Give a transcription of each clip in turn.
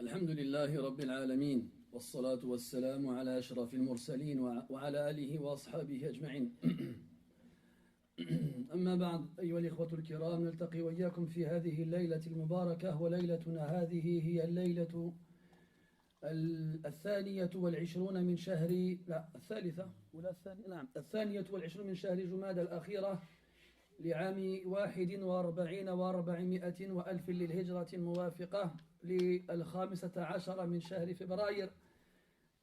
الحمد لله رب العالمين والصلاة والسلام على أشرف المرسلين وعلى آله وأصحابه أجمعين. أما بعد أيها الإخوة الكرام، نلتقي وإياكم في هذه الليلة المباركة، وليلتنا هذه هي الليلة 22 من شهر الثانية والعشرون من شهر جمادى الأخيرة لعام 41 و400 وألف للهجرة الموافقة لل15 من شهر فبراير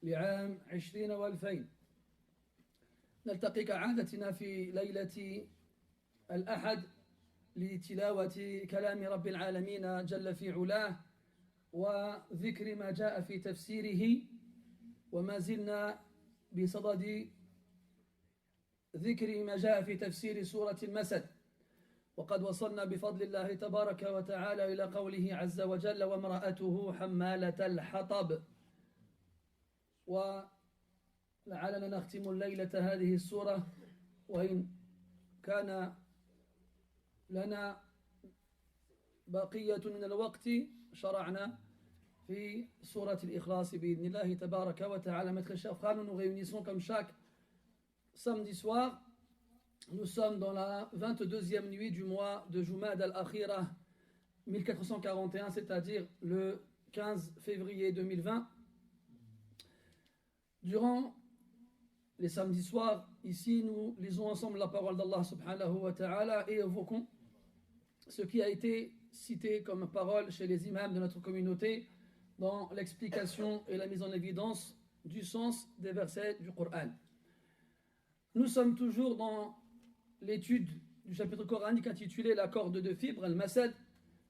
لعام 20 و2000. نلتقي كعادتنا في ليلة الأحد لتلاوة كلام رب العالمين جل في علاه وذكر ما جاء في تفسيره، وما زلنا بصدد ذكر ما جاء في تفسير سورة المسد، وقد وصلنا بفضل الله تبارك وتعالى إلى قوله عز وجل: وامرأته حمالة الحطب. ولعلنا نختم الليلة هذه السورة، وإن كان لنا بقية من الوقت شرعنا في سورة الإخلاص بإذن الله تبارك وتعالى. Mes très chers frères, nous nous réunissons comme chaque samedi soir. Nous sommes dans la 22e nuit du mois de Jumad al-Akhira 1441, c'est-à-dire le 15 février 2020. Durant les samedis soirs, ici, nous lisons ensemble la parole d'Allah subhanahu wa ta'ala et évoquons ce qui a été cité comme parole chez les imams de notre communauté dans l'explication et la mise en évidence du sens des versets du Coran. Nous sommes toujours dans l'étude du chapitre coranique intitulé La corde de fibre, al-Masad,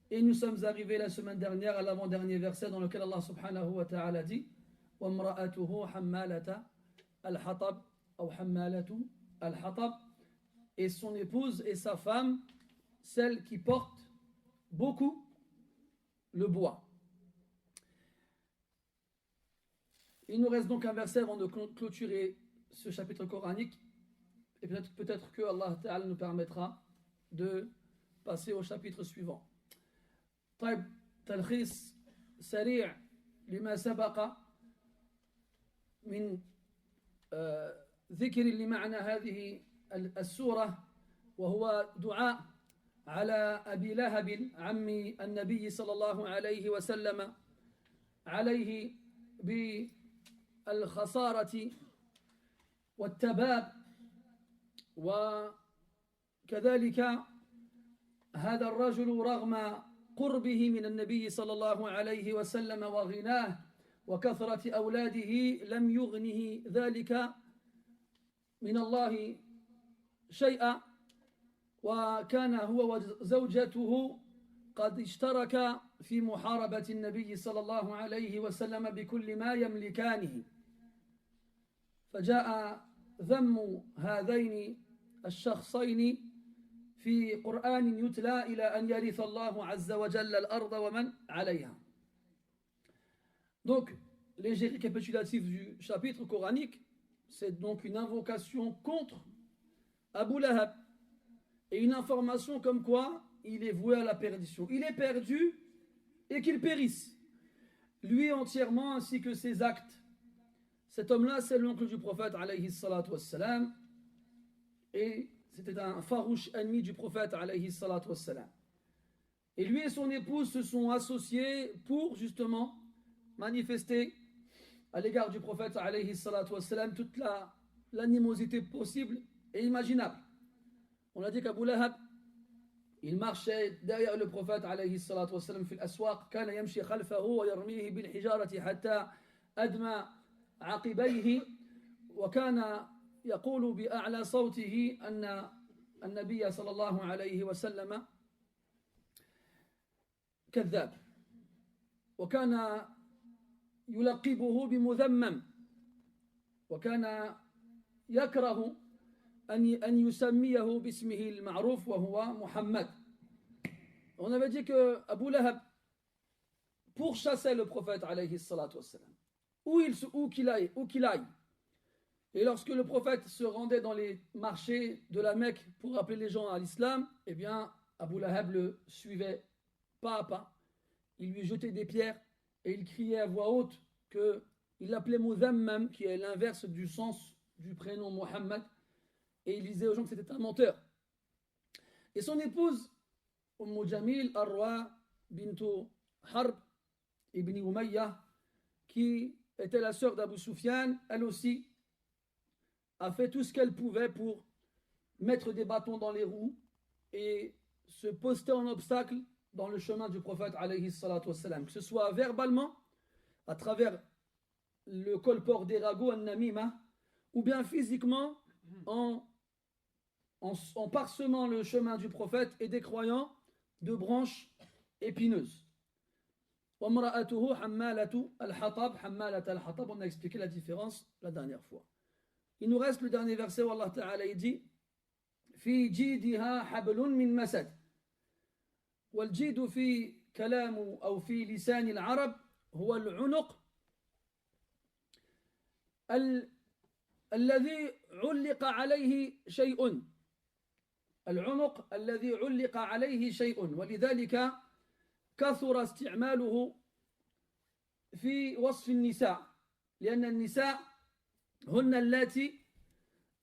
et nous sommes arrivés la semaine dernière à l'avant-dernier verset dans lequel Allah subhanahu wa ta'ala dit وَامْرَأَتُهُ حَمَّالَةَ الْحَطَبِ ou حَمَّالَةُ الْحَطَبِ, et son épouse et sa femme, celle qui porte beaucoup le bois. Il nous reste donc un verset avant de clôturer ce chapitre coranique, et peut-être que Allah Ta'ala nous permettra de passer au chapitre suivant. طيب تلخيص سريع لما سبق من ذكر لمعنى هذه السورة، وهو دعاء على أبي لهب عم النبي صلى الله عليه وسلم عليه بالخسارة والتباب، وكذلك هذا الرجل رغم قربه من النبي صلى الله عليه وسلم وغناه وكثرة أولاده لم يغنه ذلك من الله شيئا، وكان هو وزوجته قد اشترك في محاربة النبي صلى الله عليه وسلم بكل ما يملكانه، فجاء ذم هذين الشخصين في قرآن يتلى إلى أن يرث الله عز وجل الأرض ومن عليها. Donc, léger récapitulatif du chapitre coranique, c'est donc une invocation contre Abu Lahab et une information comme quoi il est voué à la perdition. Il est perdu et qu'il périsse, lui entièrement ainsi que ses actes. Cet homme-là, c'est l'oncle du prophète alayhi salatu wassalam, et c'était un farouche ennemi du prophète alayhi salatu wassalam. Et lui et son épouse se sont associés pour justement manifester à l'égard du prophète alayhi salatu wassalam toute l'animosité possible et imaginable. On a dit qu'Abu Lahab, il marchait derrière le prophète alayhi salatu wassalam في الأسواق, كان يمشي خلفه ويرميه بالحجارة حتى أدمى عقبيه, وكان يقول بأعلى صوته أن النبي صلى الله عليه وسلم كذاب, وكان يلقبه بمذمم, وكان يكره أن يسميه باسمه المعروف وهو محمد. On avait dit que Abu Lahab pourchassait le prophète alayhi salatu wassalam, où qu'il aille. Et lorsque le prophète se rendait dans les marchés de la Mecque pour appeler les gens à l'islam, eh bien, Abu Lahab le suivait pas à pas. Il lui jetait des pierres, et il criait à voix haute qu'il l'appelait Mudhammam, qui est l'inverse du sens du prénom Mohammed, et il disait aux gens que c'était un menteur. Et son épouse, Jamil Arwa bintu Harb ibn Umayya, qui était la sœur d'Abu Sufyan, elle aussi a fait tout ce qu'elle pouvait pour mettre des bâtons dans les roues et se poster en obstacle dans le chemin du prophète alayhi salatu wassalam, que ce soit verbalement à travers le colport des ragots an-namima, ou bien physiquement en parsemant le chemin du prophète et des croyants de branches épineuses. On a expliqué la différence la dernière fois. Il nous reste le dernier verset où Allah Ta'ala dit في جيدها حبل من مسد والجيد في كلام أو في لسان العرب هو العنق الذي علق عليه شيء العنق الذي علق عليه شيء ولذلك كثر استعماله في وصف النساء لأن النساء هن اللاتي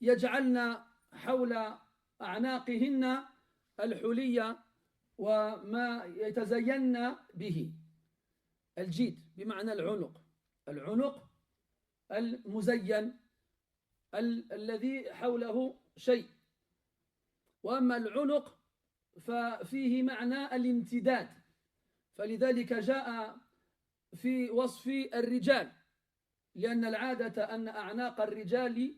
يجعلن حول أعناقهن الحلية وما يتزين به. الجيد بمعنى العنق، العنق المزين الذي حوله شيء. وأما العنق ففيه معنى الامتداد، فلذلك جاء في وصف الرجال، لأن العادة أن أعناق الرجال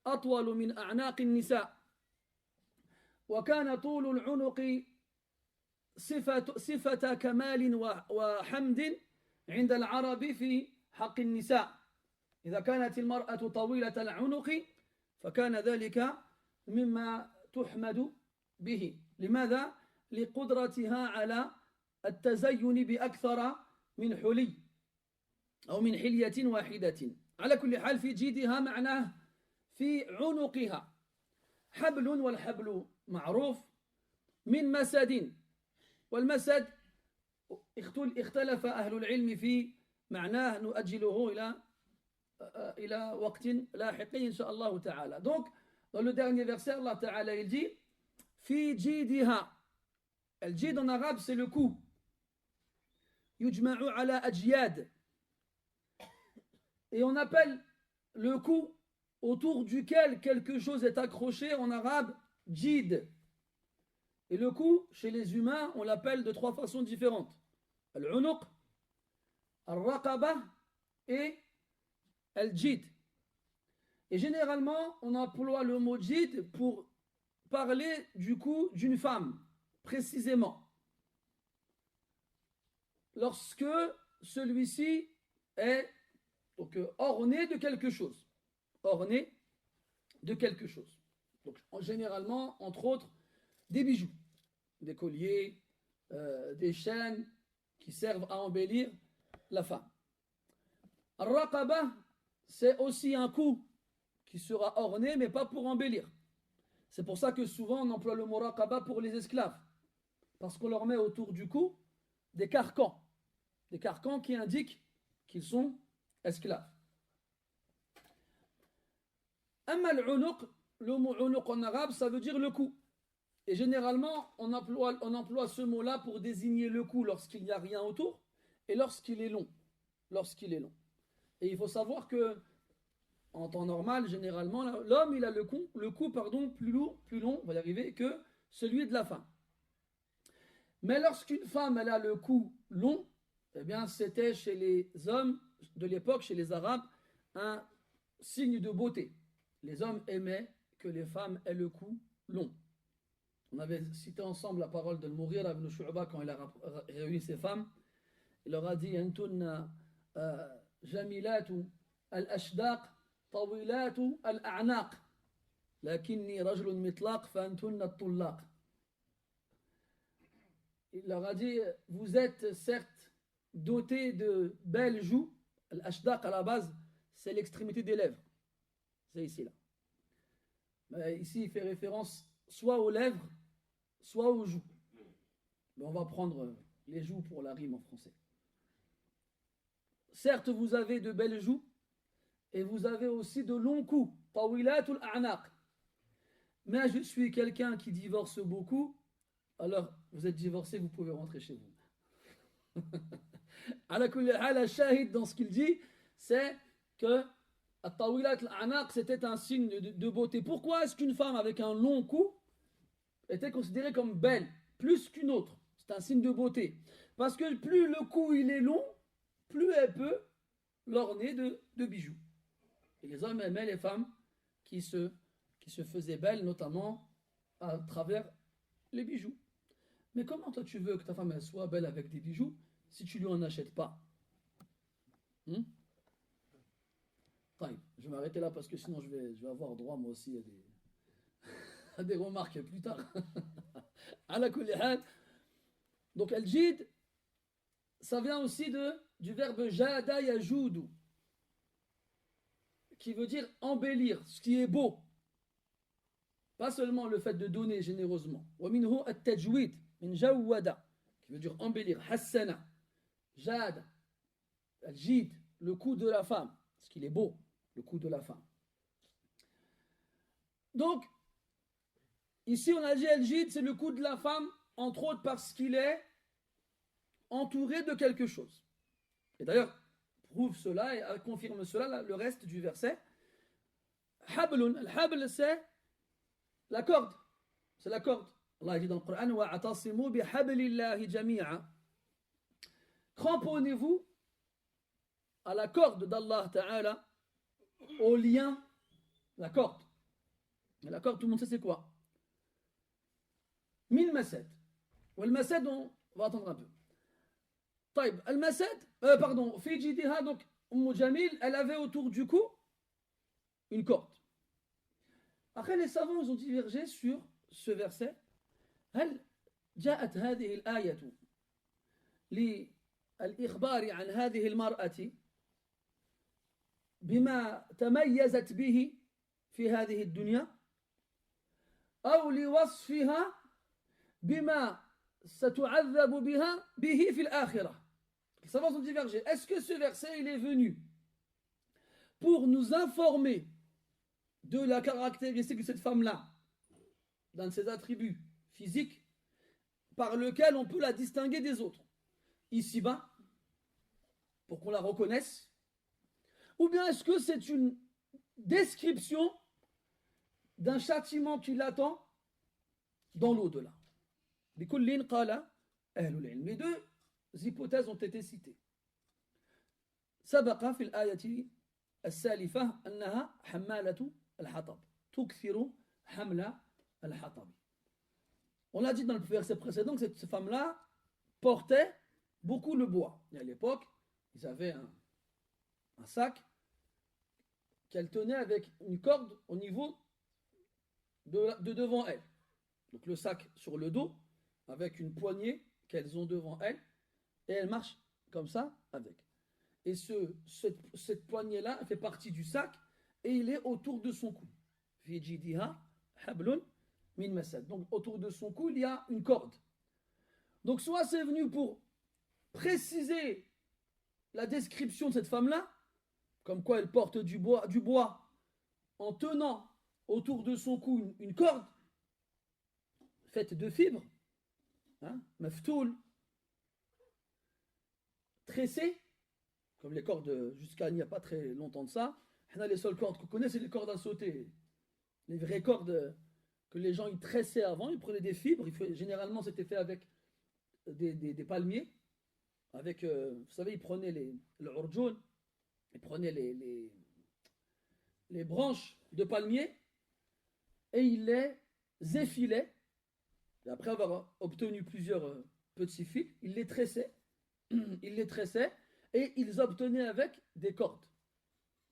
أطول من أعناق النساء، وكان طول العنق صفة كمال وحمد عند العرب في حق النساء. إذا كانت المرأة طويلة العنق فكان ذلك مما تحمد به. لماذا؟ لقدرتها على التزين بأكثر من حلي أو من حلية واحدة. على كل حال في جيدها معناه في عنقها. حبل، والحبل معروف، من مسد، والمسد اختلف أهل العلم في معناه، نؤجله إلى وقت لاحق إن شاء الله تعالى. Donc, dans le dernier verset, Allah Ta'ala il dit في جيدها. El jid en arabe c'est le cou. يجمع على أجياد. Et on appelle le cou autour duquel quelque chose est accroché en arabe jid. Et le cou, chez les humains, on l'appelle de trois façons différentes. Al-unuq, al-raqaba et al-jid. Et généralement, on emploie le mot jid pour parler du cou d'une femme, précisément. Lorsque celui-ci est donc, orné de quelque chose. Orné de quelque chose. Donc, généralement, entre autres, des bijoux, des colliers, des chaînes qui servent à embellir la femme. Al-raqaba, c'est aussi un cou qui sera orné, mais pas pour embellir. C'est pour ça que souvent on emploie le mot raqaba pour les esclaves, parce qu'on leur met autour du cou des carcans qui indiquent qu'ils sont esclaves. Amma al-unuq, le mot unuq en arabe, ça veut dire le cou. Et généralement, on emploie ce mot-là pour désigner le cou lorsqu'il n'y a rien autour et lorsqu'il est long. Et il faut savoir que, en temps normal, généralement, l'homme, il a le cou plus long, on va y arriver, que celui de la femme. Mais lorsqu'une femme, elle a le cou long, eh bien, c'était chez les hommes de l'époque, chez les Arabes, un signe de beauté. Les hommes aimaient que les femmes aient le cou long. On avait cité ensemble la parole de Mughira ibn Shu'ba quand il a réuni ses femmes. Il leur a dit Antunna jamilatu al-ashdaq tawilatu al-a'naq lakinni rajulun mitlaq fa antunna at-tullaq. Il leur a dit vous êtes certes dotés de belles joues. Al-ashdaq à la base c'est l'extrémité des lèvres. C'est ici là. Mais ici il fait référence soit aux lèvres soit aux joues. Mais on va prendre les joues pour la rime en français. certes vous avez de belles joues et vous avez aussi de longs coups, tawilatul a'naq. Mais je suis quelqu'un qui divorce beaucoup, alors vous êtes divorcé, vous pouvez rentrer chez vous. Ala kulli hal, al-shahid dans ce qu'il dit, c'est que at-tawilat al-anaq, c'était un signe de beauté. Pourquoi est-ce qu'une femme avec un long cou était considérée comme belle, plus qu'une autre? C'est un signe de beauté. Parce que plus le cou il est long, plus elle peut l'orner de bijoux. Et les hommes aimaient les femmes qui se faisaient belles, notamment à travers les bijoux. Mais comment toi tu veux que ta femme elle soit belle avec des bijoux si tu lui en achètes pas? Je vais m'arrêter là parce que sinon je vais avoir droit moi aussi à des remarques plus tard. Ala kulli hal. Donc al-jid, ça vient aussi du verbe jada yajudu, qui veut dire embellir, ce qui est beau. Pas seulement le fait de donner généreusement. Wa minhu at-tajwid min jawwada, qui veut dire embellir. Hassana, jada, al-jid, le cou de la femme, ce qu'il est beau, le cou de la femme. Donc, ici on a dit al-jid, c'est le cou de la femme, entre autres parce qu'il est entouré de quelque chose. Et d'ailleurs, prouve cela et confirme cela le reste du verset. Hablun, al-habl c'est la corde. C'est la corde. Allah dit dans le Coran, wa'atasimu bihablillahi jami'a. Cramponnez-vous à la corde d'Allah Ta'ala, au lien, la corde. Et la corde, tout le monde sait c'est quoi? Min masad. Ou al-masad, on va attendre un peu. طيب, al-masad, pardon, fi jidiha, donc Jamil, elle avait autour du cou une corde. Après, les savants ont divergé sur ce verset. هل جاءت هذه الآية للإخبار عن هذه المرأة بما تميزت به في هذه الدنيا أو لوصفها بما ستعذب به في الآخرة. Les savants ont divergé. Est-ce que ce verset il est venu pour nous informer de la caractéristique de cette femme-là, dans ses attributs physiques, par lequel on peut la distinguer des autres, ici-bas, pour qu'on la reconnaisse? Ou bien est-ce que c'est une description d'un châtiment qui l'attend dans l'au-delà? Les deux hypothèses ont été citées. سبق في الآية السالفة أنها حمالة الحطب تكثر حمل الحطب. On l'a dit dans le verset précédent que cette femme-là portait beaucoup le bois. Et à l'époque, ils avaient un sac qu'elle tenait avec une corde au niveau de devant elle. Donc le sac sur le dos, avec une poignée qu'elles ont devant elles, et elles marchent comme ça avec. Et cette poignée-là fait partie du sac, et il est autour de son cou. Donc autour de son cou, il y a une corde. Donc soit c'est venu pour préciser la description de cette femme-là, comme quoi elle porte du bois en tenant autour de son cou une corde faite de fibres, maftoul, tressée, comme les cordes jusqu'à il n'y a pas très longtemps de ça. Les seules cordes qu'on connaît, c'est les cordes à sauter. Les vraies cordes que les gens ils tressaient avant, ils prenaient des fibres. Généralement, c'était fait avec des palmiers. Avec, vous savez, ils prenaient le urjoun, ils prenaient les branches de palmier et ils les effilaient. Et après avoir obtenu plusieurs petits fils, ils les tressaient. Ils les tressaient et ils obtenaient avec des cordes.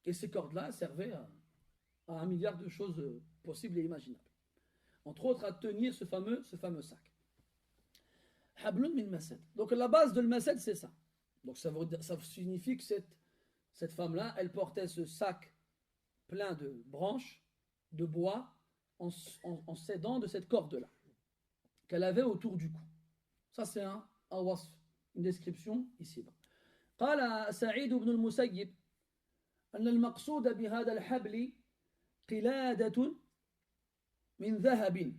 Et ces cordes-là servaient à un milliard de choses possibles et imaginables. Entre autres, à tenir ce fameux sac. Hablun min masad. Donc la base de masad, c'est ça. Donc ça signifie que cette femme-là, elle portait ce sac plein de branches, de bois, en s'aidant de cette corde-là, qu'elle avait autour du cou. Ça, c'est un wasf, une description ici-bas. قال سعيد بن المسيب أن المقصود بهذا الحبل قلادة من ذهب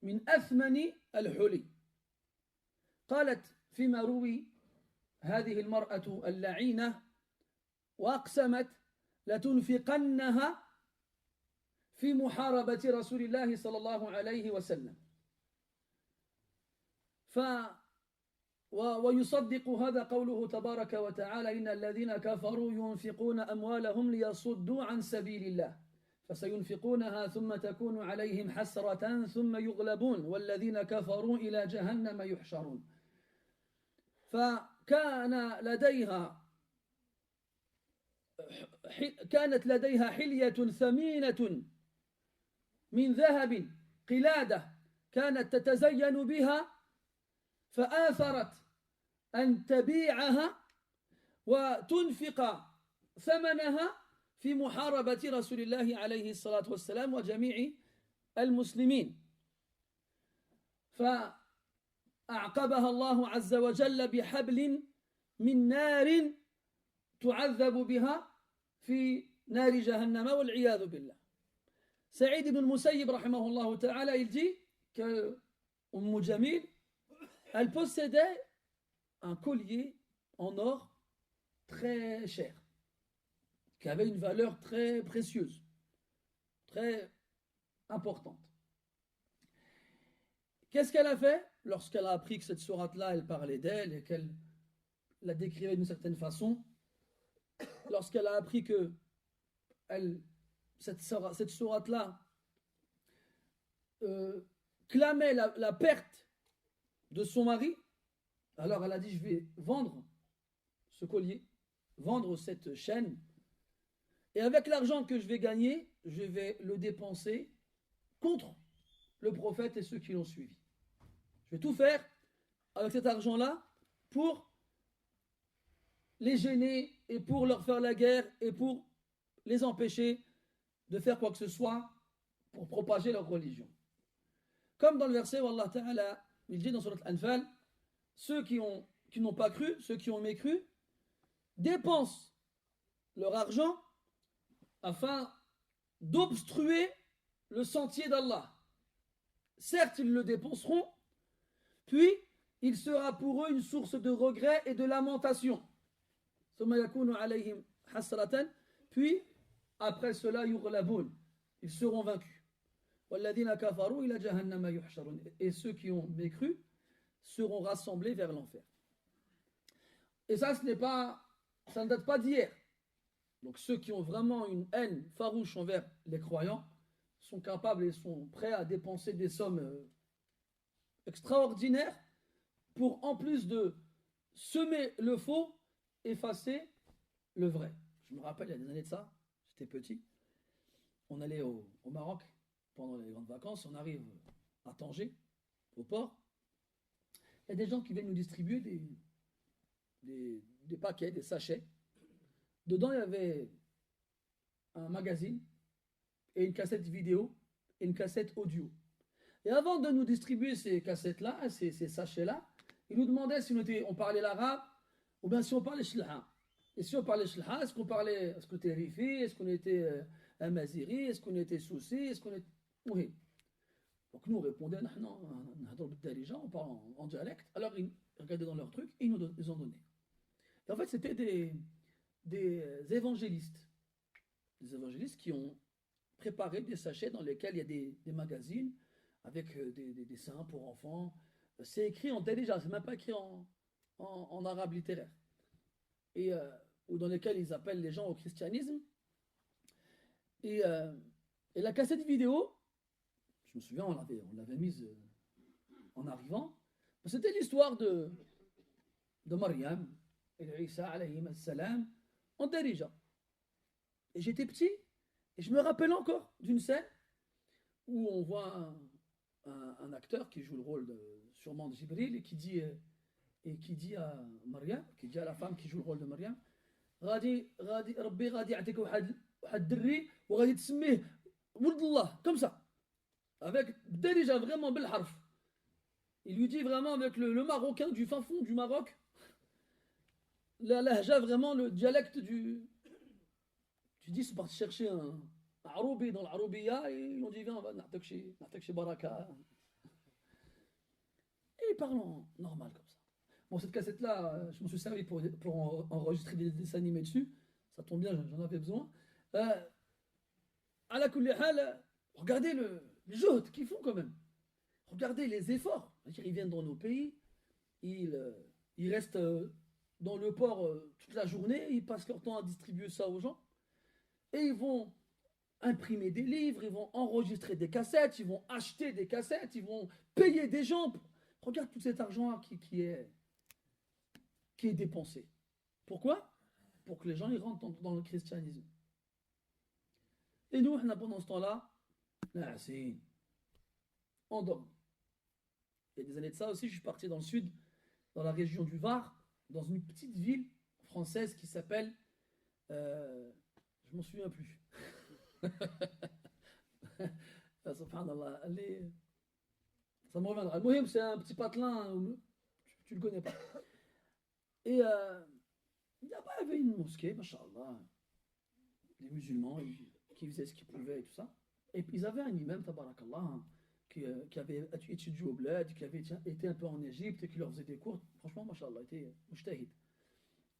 من أثمن الحلي. قالت فيما روي هذه المرأة اللعينة وأقسمت لتنفقنها في محاربة رسول الله صلى الله عليه وسلم. ويصدق هذا قوله تبارك وتعالى إن الذين كفروا ينفقون أموالهم ليصدوا عن سبيل الله فسينفقونها ثم تكون عليهم حسرة ثم يغلبون والذين كفروا إلى جهنم يحشرون. كانت لديها حلية ثمينة من ذهب قلادة كانت تتزين بها فآثرت أن تبيعها وتنفق ثمنها في محاربة رسول الله عليه الصلاة والسلام وجميع المسلمين. فأعقبها الله عز وجل بحبل من نار تعذب بها في نار جهنم والعياذ بالله. سعيد بن المسيب رحمه الله تعالى il dit que Jamil elle possédait un collier en or très cher qui avait une valeur très précieuse, très importante. Qu'est-ce qu'elle a fait lorsqu'elle a appris que cette sourate-là, elle parlait d'elle et qu'elle la décrivait d'une certaine façon? Lorsqu'elle a appris que cette sourate-là clamait la perte de son mari, alors elle a dit je vais vendre ce collier, vendre cette chaîne, et avec l'argent que je vais gagner, je vais le dépenser contre le prophète et ceux qui l'ont suivi. Je vais tout faire avec cet argent-là pour les gêner et pour leur faire la guerre et pour les empêcher de faire quoi que ce soit pour propager leur religion. Comme dans le verset où Allah Ta'ala, il dit dans Surat Al-Anfal, ceux qui n'ont pas cru, ceux qui ont mécru, dépensent leur argent afin d'obstruer le sentier d'Allah. Certes, ils le dépenseront, puis il sera pour eux une source de regret et de lamentation. Puis, après cela, ils seront vaincus. Et ceux qui ont mécru seront rassemblés vers l'enfer. Et ça, ça ne date pas d'hier. Donc ceux qui ont vraiment une haine farouche envers les croyants sont capables et sont prêts à dépenser des sommes extraordinaires pour, en plus de semer le faux, effacer le vrai. Je me rappelle, il y a des années de ça, j'étais petit, on allait au Maroc pendant les grandes vacances, on arrive à Tanger, au port, il y a des gens qui viennent nous distribuer des paquets, des sachets. Dedans, il y avait un magazine et une cassette vidéo et une cassette audio. Et avant de nous distribuer ces cassettes-là, ces sachets-là, ils nous demandaient si on parlait l'arabe ou bien si on parlait shlha. Et si on parlait shlha, est-ce qu'on était rifi, est-ce qu'on était amaziri, est-ce qu'on était soussi, est-ce qu'on était... Oui. Donc nous, on répondait, on parle en dialecte. Alors ils regardaient dans leur truc et ils nous ont donné. Et en fait, c'était des évangélistes. Des évangélistes qui ont préparé des sachets dans lesquels il y a des magazines avec des dessins pour enfants. C'est écrit en darija, c'est même pas écrit en arabe littéraire. Ou dans lesquels ils appellent les gens au christianisme. Et la cassette vidéo, je me souviens, on l'avait mise en arrivant. C'était l'histoire de Maryam et Isa alayhim salam en darija. Et j'étais petit et je me rappelle encore d'une scène où on voit un acteur qui joue le rôle sûrement de Jibril et qui dit à Maryam, qui dit à la femme qui joue le rôle de Maryam, Rabbi غادي يعطيك واحد الدري وغادي تسميه ولد الله, comme ça, avec déjà vraiment bel harf. Il lui dit vraiment avec le marocain du fin fond du Maroc, la lahja, vraiment le dialecte du. Tu dis, ils sont partis chercher un aroubi dans l'aroubiya et ils ont dit, viens, on va n'attaque chez Baraka. Et ils parlent en normal comme ça. Bon, cette cassette-là, je m'en suis servi pour enregistrer des dessins animés dessus. Ça tombe bien, j'en avais besoin. À la kulli hal, regardez les jeux qu'ils font quand même. Regardez les efforts. Ils viennent dans nos pays, ils restent dans le port toute la journée, ils passent leur temps à distribuer ça aux gens. Et ils vont imprimer des livres, ils vont enregistrer des cassettes, ils vont acheter des cassettes, ils vont payer des gens. Regarde tout cet argent qui est dépensé. Pourquoi? Pour que les gens ils rentrent dans le christianisme. Et nous, pendant ce temps-là, c'est on dort. Il y a des années de ça aussi, je suis parti dans le sud, dans la région du Var, dans une petite ville française qui s'appelle... je m'en souviens plus. Subhanallah, ça me reviendra. Mohim, c'est un petit patelin, tu le connais pas. Et il y avait une mosquée, machallah, des musulmans qui faisaient ce qu'ils pouvaient et tout ça. Et puis ils avaient un imam, tabarakallah, qui avait étudié au bled, qui avait été un peu en Égypte et qui leur faisait des cours. Franchement, machallah, il était mujtahid.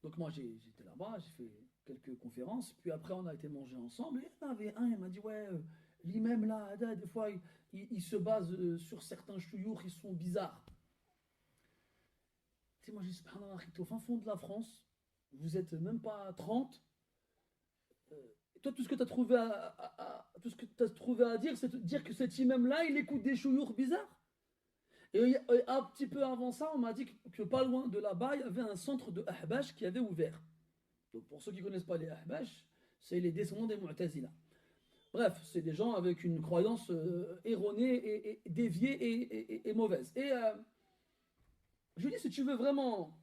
Donc moi j'étais là-bas, j'ai fait quelques conférences, puis après on a été manger ensemble, et il y en avait un, il m'a dit ouais, l'imam là, des fois il se base sur certains chouyours, ils sont bizarres. Tu sais, moi j'ai dit subhanallah, au fin fond de la France, vous êtes même pas 30, toi tout ce que tu as trouvé à dire, c'est de dire que cet imam là, il écoute des chouyours bizarres. Et un petit peu avant ça, on m'a dit que pas loin de là-bas, il y avait un centre de Ahbash qui avait ouvert. Donc pour ceux qui ne connaissent pas les Ahbash, c'est les descendants des Mu'tazila. Bref, c'est des gens avec une croyance erronée et déviée et mauvaise. Et je lui dis, si tu veux vraiment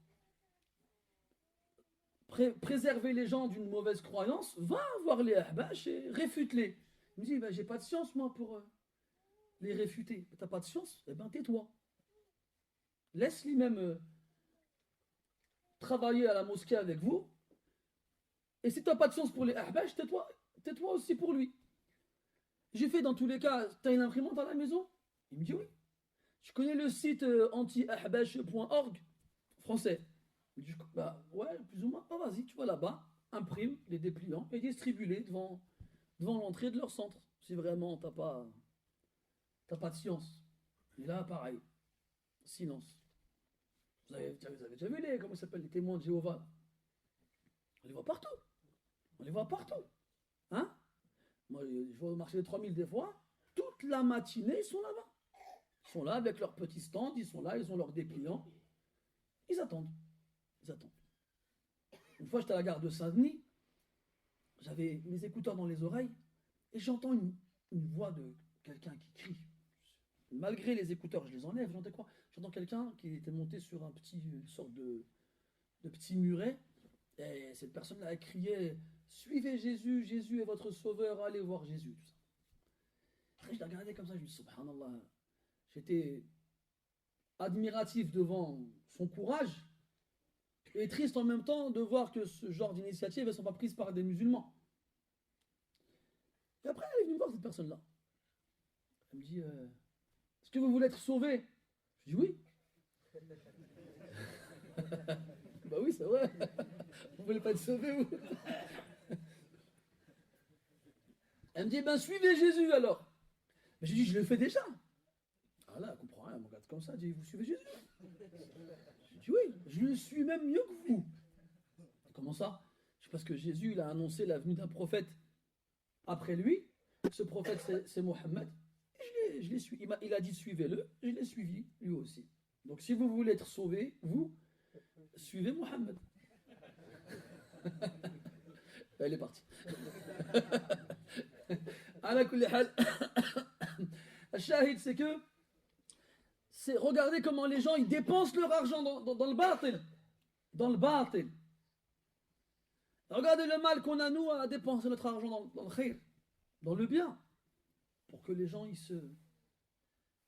préserver les gens d'une mauvaise croyance, va voir les Ahbash et réfute-les. Il me dit, ben, j'ai pas de science moi pour les réfuter. T'as pas de science? Eh ben tais-toi. Laisse-lui même travailler à la mosquée avec vous. Et si tu n'as pas de science pour les ahbash, tais-toi aussi pour lui. J'ai fait dans tous les cas, tu as une imprimante à la maison? Il me dit oui. Je connais le site anti-ahbash.org français. Il me dit, bah ouais, plus ou moins. Oh, vas-y, tu vas là-bas, imprime les dépliants et distribue-les devant l'entrée de leur centre. Si vraiment t'as pas de science. Et là, pareil, silence. Vous avez déjà vu comment ça s'appelle, les témoins de Jéhovah? On les voit partout. On les voit partout. Hein? Moi, je vais au marché des 3000 des fois. Toute la matinée, ils sont là-bas. Ils sont là avec leurs petits stands. Ils sont là, ils ont leurs dépliants. Ils attendent. Ils attendent. Une fois, j'étais à la gare de Saint-Denis. J'avais mes écouteurs dans les oreilles. Et j'entends une voix de quelqu'un qui crie. Malgré les écouteurs, je les enlève. J'entends quelqu'un qui était monté sur une sorte de petit muret. Et cette personne-là a crié « Suivez Jésus, Jésus est votre sauveur, allez voir Jésus ». Tout ça. Après, je l'ai regardé comme ça, je me dis « Subhanallah ». J'étais admiratif devant son courage et triste en même temps de voir que ce genre d'initiatives ne sont pas prises par des musulmans. Et après, elle est venue voir cette personne-là. Elle me dit est-ce que vous voulez être sauvé? Je dis oui. Bah oui, c'est vrai. Vous voulez pas être sauvé, vous? Elle me dit, ben suivez Jésus alors. Mais je dis, je le fais déjà. Ah là, elle comprend rien, elle me regarde comme ça, elle dit, vous suivez Jésus? Je dis, oui, je le suis même mieux que vous. Comment ça? C'est parce que Jésus, il a annoncé la venue d'un prophète après lui. Ce prophète, c'est Mohammed. Et je l'ai suivi. Il a dit, suivez-le. Je l'ai suivi, lui aussi. Donc si vous voulez être sauvé, vous, suivez Mohammed. Elle est partie. Ala kulli hal. Shahid, c'est regardez comment les gens ils dépensent leur argent dans le batil. Dans le batil. Regardez le mal qu'on a nous à dépenser notre argent dans le khayr, dans le bien, pour que les gens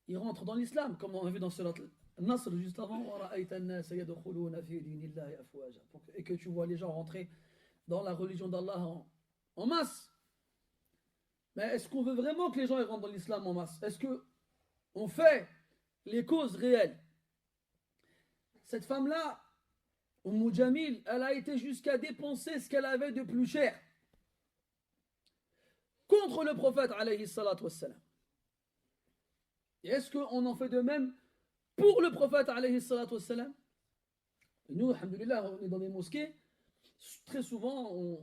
ils rentrent dans l'islam, comme on a vu dans Surat Nasr juste avant, et que tu vois les gens rentrer dans la religion d'Allah en masse. Mais est-ce qu'on veut vraiment que les gens rentrent dans l'islam en masse? Est-ce qu'on fait les causes réelles? Cette femme-là, Umm Jamil, elle a été jusqu'à dépenser ce qu'elle avait de plus cher contre le prophète alayhi salatu wassalam. Et est-ce qu'on en fait de même pour le prophète alayhi salatu wassalam? Nous, alhamdoulilah, on est dans des mosquées. Très souvent,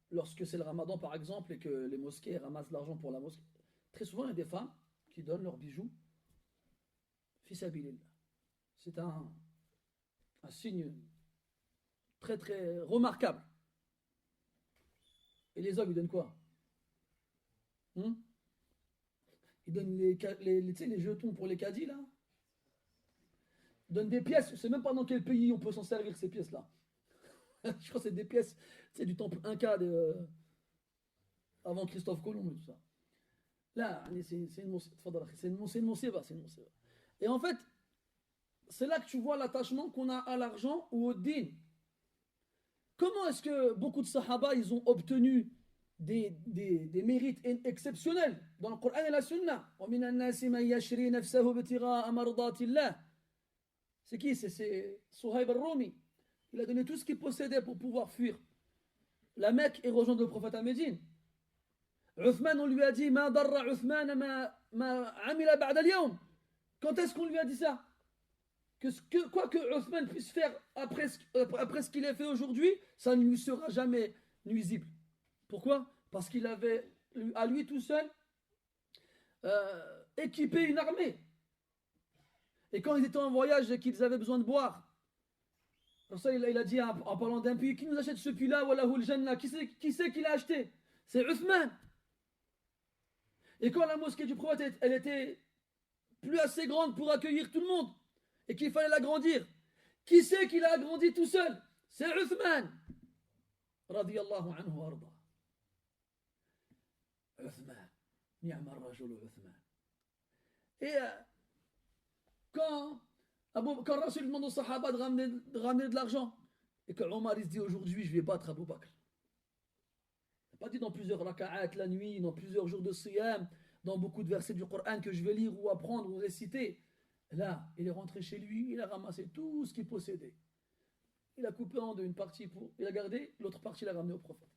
lorsque c'est le ramadan par exemple et que les mosquées ramassent de l'argent pour la mosquée, très souvent il y a des femmes qui donnent leurs bijoux fi sabilillah. C'est un signe très très remarquable. Et les hommes, ils donnent quoi? Ils donnent les jetons pour les caddies là. Ils donnent des pièces. Je ne sais même pas dans quel pays on peut s'en servir ces pièces là. Je crois que c'est des pièces du temple Inca avant Christophe Colomb et tout ça. Là, c'est une moussiba. Et en fait, c'est là que tu vois l'attachement qu'on a à l'argent ou au din. Comment est-ce que beaucoup de sahaba, ils ont obtenu des mérites exceptionnels dans le Coran et la Sunna? C'est qui? C'est Suhaib al-Rumi. Il a donné tout ce qu'il possédait pour pouvoir fuir la Mecque et rejoindre le prophète à Médine. Uthman, on lui a dit Ma darra Uthman ma amila ba'da al-yawm. Quand est-ce qu'on lui a dit ça? Quoi que Uthman puisse faire après ce qu'il a fait aujourd'hui, ça ne lui sera jamais nuisible. Pourquoi? Parce qu'il avait à lui tout seul équipé une armée. Et quand ils étaient en voyage et qu'ils avaient besoin de boire, comme ça, il a dit en parlant d'un puits, qui nous achète ce puits-là, walahul jannah? Qui c'est qui l'a acheté? C'est Uthman. Et quand la mosquée du prophète, elle était plus assez grande pour accueillir tout le monde, et qu'il fallait l'agrandir, qui c'est qui l'a agrandi tout seul? C'est Uthman. Radiyallahu anhu arda. Uthman. Ni'ma rajul Uthman. Et quand Rasul demande aux Sahaba de ramener de l'argent, et que Omar il se dit aujourd'hui je vais battre Abu Bakr. Il n'a pas dit dans plusieurs raka'at la nuit, dans plusieurs jours de siyam, dans beaucoup de versets du Coran que je vais lire ou apprendre ou réciter. Là, il est rentré chez lui, il a ramassé tout ce qu'il possédait. Il a coupé en deux une partie il a gardé, l'autre partie il a ramené au prophète.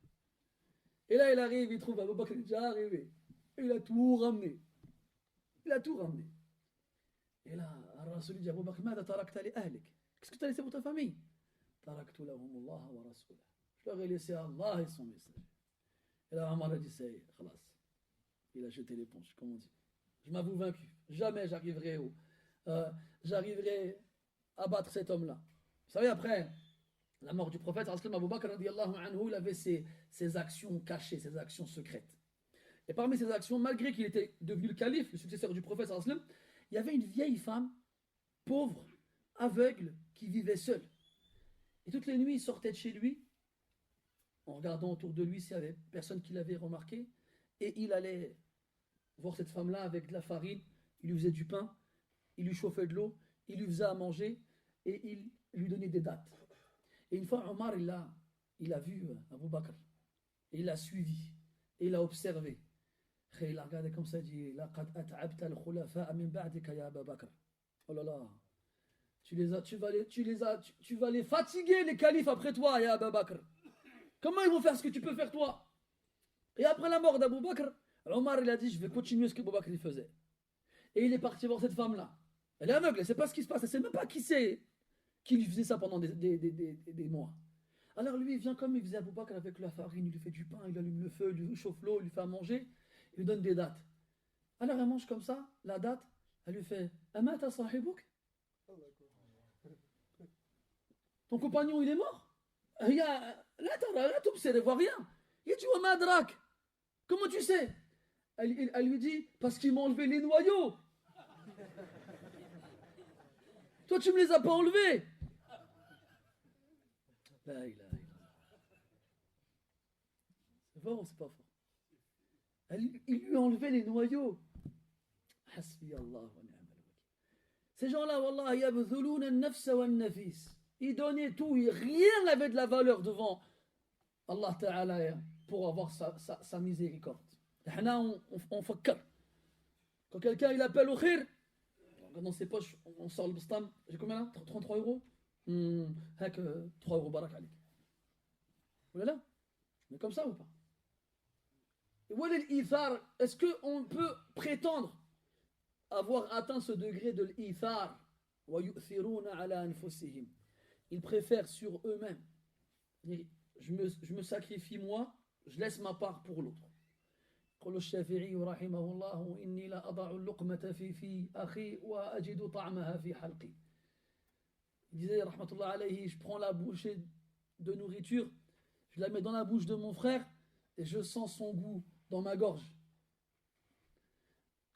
Et là il arrive, il trouve Abu Bakr déjà arrivé. Et il a tout ramené. Il a tout ramené. Et là, Rasul dit Abu Bakr, qu'est-ce que tu as laissé pour ta famille? Je leur ai laissé Allah et son message. Et là, Omar a dit, c'est khalas. Il a jeté l'éponge, comme on dit. Je m'avoue vaincu. Jamais j'arriverai à battre cet homme-là. Vous savez, après la mort du prophète, Abu Bakr, il avait ses actions cachées, ses actions secrètes. Et parmi ces actions, malgré qu'il était devenu le calife, le successeur du prophète, il y avait une vieille femme, pauvre, aveugle, qui vivait seule. Et toutes les nuits, il sortait de chez lui, en regardant autour de lui s'il y avait personne qui l'avait remarqué, et il allait voir cette femme-là avec de la farine, il lui faisait du pain, il lui chauffait de l'eau, il lui faisait à manger, et il lui donnait des dattes. Et une fois, Omar, il a vu Abu Bakr, et il l'a suivi, et il l'a observé. Et il a regardé comme ça, il dit oh là là, tu vas les fatiguer, les califes, après toi, ya Abu Bakr. Comment ils vont faire ce que tu peux faire toi? Et après la mort d'Abu Bakr, Omar il a dit je vais continuer ce que Abu Bakr il faisait. Et il est parti voir cette femme-là. Elle est aveugle, elle ne sait pas ce qui se passe, elle ne sait même pas qui lui faisait ça pendant des mois. Alors lui il vient comme il faisait Abu Bakr avec la farine, il lui fait du pain, il allume le feu, il lui chauffe l'eau, il lui fait à manger, il lui donne des dattes. Alors elle mange comme ça, la date, elle lui fait Amata sahibouk? Ton compagnon il est mort? Là, tu ne vois rien. Il dit Madrak. Comment tu sais? Elle lui dit parce qu'il m'a enlevé les noyaux. Toi, tu ne me les as pas enlevés. Là, c'est fort ou c'est pas fort? Il lui a enlevé les noyaux. Ces gens-là, wallah, yabdhuluna an-nafsa wan-nafis. Ils donnaient tout, rien n'avait de la valeur devant Allah Ta'ala pour avoir sa miséricorde. Là, on fakkar. Quand quelqu'un il appelle au khir, dans ses poches, on sort le bustam. J'ai combien là? 33 euros. 3 euros, barak alik. Voilà là. Mais comme ça ou pas? Est-ce qu'on peut prétendre avoir atteint ce degré de l'ithar? Ils préfèrent sur eux-mêmes. Je me sacrifie moi, je laisse ma part pour l'autre. قال الشافعي رحمه الله إني لا أضع اللقمة في أخي وأجد طعمها في حلقي. Il disait rahmatullah alayhi, je prends la bouchée de nourriture, je la mets dans la bouche de mon frère et je sens son goût dans ma gorge.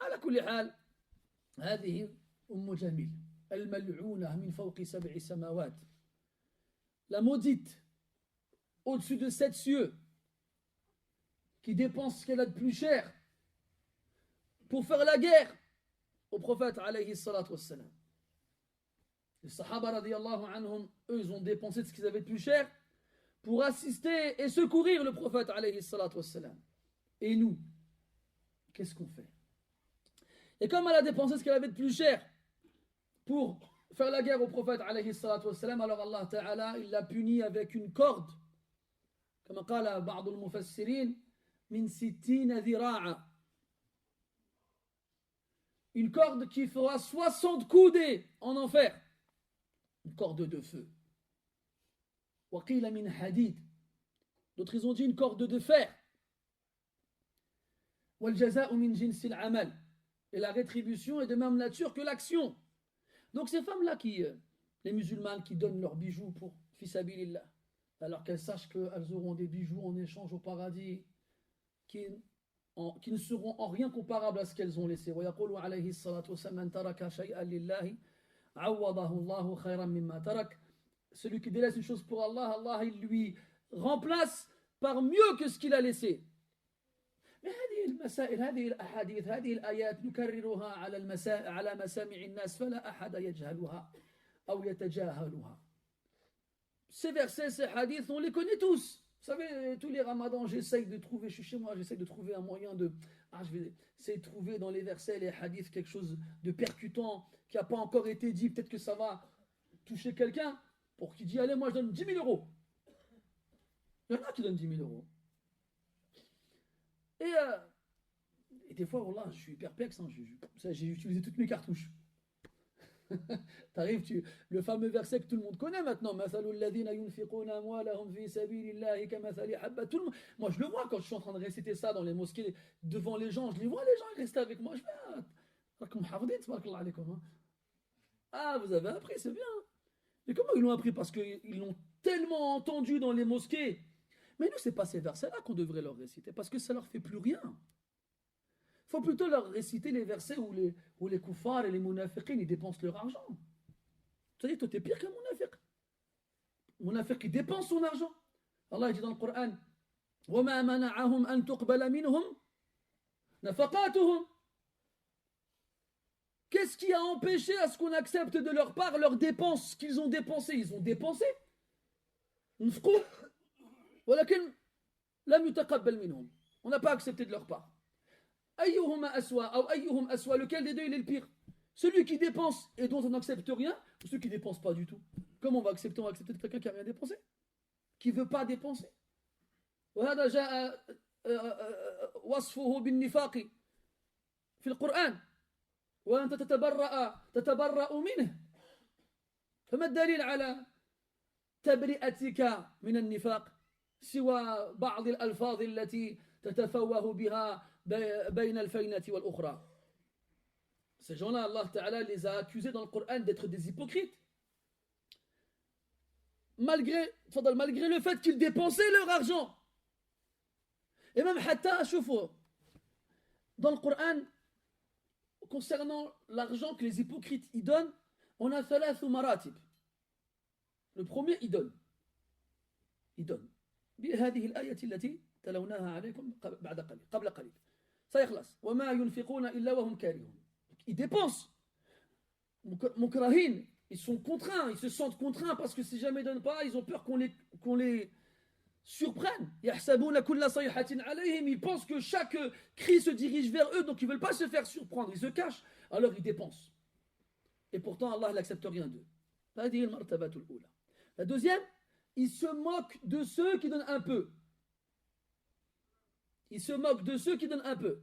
على كل حال هذه أم جميل الملعونة من فوق 7 سماوات. La maudite au-dessus de 7 cieux, qui dépense ce qu'elle a de plus cher pour faire la guerre au prophète alayhi salatu wassalam. Les sahaba radiyallahu anhum, eux, ils ont dépensé ce qu'ils avaient de plus cher pour assister et secourir le prophète alayhi salatu wassalam. Et nous, qu'est-ce qu'on fait? Et comme elle a dépensé ce qu'elle avait de plus cher pour faire la guerre au prophète alayhi salatu wassalam, alors Allah ta'ala, il l'a puni avec une corde. Comme قال بعض المفسرين من 60 ذراعا. Une corde qui fera 60 coudées en enfer. Une corde de feu. وقيل من حديد. D'autres ils ont dit une corde de fer. والجزاء من جنس العمل. Et la rétribution est de même nature que l'action. Donc ces femmes-là les musulmanes qui donnent leurs bijoux pour fisabilillah, alors qu'elles sachent qu'elles auront des bijoux en échange au paradis qui ne seront en rien comparables à ce qu'elles ont laissé. ويقول عليه الصلاة والسلام من ترك شيئا لله عوضه الله خيرا مما ترك. Celui qui délaisse une chose pour Allah, Allah il lui remplace par mieux que ce qu'il a laissé. Mais هذه المسائل هذه الأحاديث هذه الآيات نكررها على مسامع الناس فلا أحد يجهلها أو يتجاهلها. Ces versets, ces hadiths, on les connaît tous. Vous savez, tous les ramadans, j'essaye de trouver, je suis chez moi, j'essaye de trouver un moyen de... je vais essayer de trouver dans les versets, les hadiths, quelque chose de percutant, qui n'a pas encore été dit, peut-être que ça va toucher quelqu'un, pour qu'il dise, allez, moi je donne 10 000 euros. Il y en a qui donnent 10 000 euros. Et des fois, voilà, je suis perplexe, hein, j'ai utilisé toutes mes cartouches. T'arrives, le fameux verset que tout le monde connaît maintenant. Moi, je le vois quand je suis en train de réciter ça dans les mosquées devant les gens. Je les vois, les gens, ils restent avec moi. Je fais ah, vous avez appris, c'est bien. Mais comment ils l'ont appris? Parce qu'ils l'ont tellement entendu dans les mosquées. Mais nous, c'est pas ces versets-là qu'on devrait leur réciter, parce que ça leur fait plus rien. Il faut plutôt leur réciter les versets où les kuffars et les munafiqin ils dépensent leur argent. Tu sais, toi t'es pire qu'un munafiq. Munafiq qui dépense son argent. Allah dit dans le Coran وَمَا مَنَعَهُمْ أَن تُقْبَلَ مِنْهُمْ نَفَقَاتُهُمْ. Qu'est-ce qui a empêché à ce qu'on accepte de leur part leurs dépenses qu'ils ont dépensées? Ils ont dépensé. نفقوا ولكن لم يتقبل منهم. On n'a pas accepté de leur part. أيهما أسوأ أو أيهم أسوأ, lequel des deux il est le pire? Celui qui dépense et dont on n'accepte rien, ou celui qui ne dépense pas du tout? Comment on va accepter de quelqu'un qui n'a rien dépensé, qui ne veut pas dépenser? وهذا جاء وصفه بالنفاق في القرآن وأنت تتبرأ منه. فما الدليل على تبرئتك من النفاق سوى بعض الألفاظ التي تتفوه بها بين الفينة والأخرى. Ces gens-là, Allah Ta'ala les a accusés dans le Coran d'être des hypocrites. Malgré le fait qu'ils dépensaient leur argent. Et même dans le Coran, concernant l'argent que les hypocrites y donnent, on a ثلاث مراتب. Le premier, il donne. بهذه الآية التي تلوناها عليكم قبل قليل. Ça يخلص. وما ينفقون إلا وهم كارهون. Ils dépensent. mukrahin, ils sont contraints, ils se sentent contraints parce que si jamais ils ne donnent pas, ils ont peur qu'on les surprenne. يحسبون كل صيحة عليهم, ils pensent que chaque cri se dirige vers eux, donc ils ne veulent pas se faire surprendre, ils se cachent, alors ils dépensent. Et pourtant Allah n'accepte rien d'eux. هذه المرتبة الأولى. La deuxième, ils se moquent de ceux qui donnent un peu. Ils se moquent de ceux qui donnent un peu.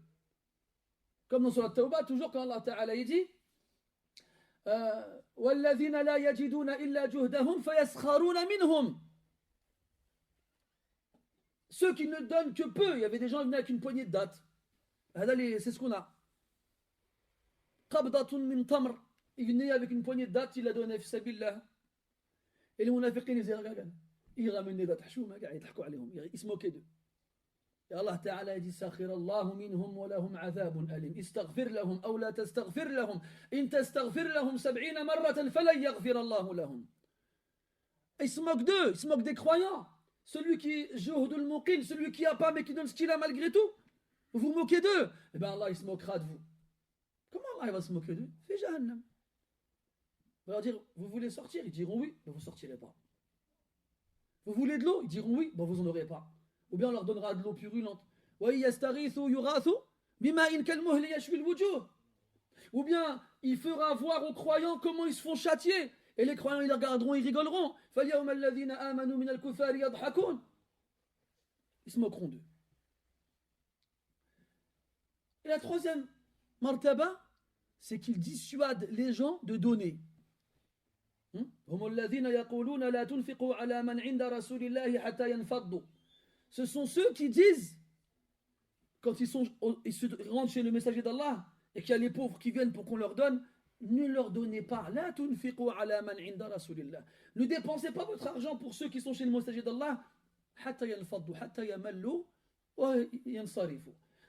Comme dans Surat Tawbah, toujours quand Allah Ta'ala dit وَالَّذِينَ لَا يَجِدُونَ إِلَّا جُهْدَهُمْ فَيَسْخَرُونَ مِنْهُمْ. Ceux qui ne donnent que peu, il y avait des gens qui venaient avec une poignée de dattes. C'est ce qu'on a. قَبْضَةٌ مِّن تَمْرٍ. Il venait avec une poignée de dattes, il la donnait fi sabilillah. Et les munafiqin, ils ramenaient des dattes. Ils se moquaient d'eux. Et Allah Ta'ala dit سَخِرَ اللَّهُ مِنْهُمْ وَلَهُمْ عَذَابٌ أَلِيمٌ استغفر لهم أو لا تستغفر لهم إن تستغفر لهم 70 مرة فلن يغفر الله لهم. Ils se moquent d'eux, ils se moquent des croyants. Celui qui juhdul muqin, celui qui n'a pas mais qui donne ce qu'il a malgré tout, vous vous moquez d'eux. Eh bien Allah il se moquera de vous. Comment Allah il va se moquer d'eux? Fait Jahannam. On va leur dire, vous voulez sortir? Ils diront oui, mais vous ne sortirez pas. Vous voulez de l'eau? Ils diront oui, mais vous n'en aurez pas. Ou bien on leur donnera de l'eau purulente. Ou bien il fera voir aux croyants comment ils se font châtier. Et les croyants ils regarderont, ils rigoleront. Ils se moqueront d'eux. Et la troisième martaba, c'est qu'ils dissuadent les gens de donner. Ce sont ceux qui disent, quand ils se rendent chez le messager d'Allah et qu'il y a les pauvres qui viennent pour qu'on leur donne, ne leur donnez pas. Ne dépensez pas votre argent pour ceux qui sont chez le messager d'Allah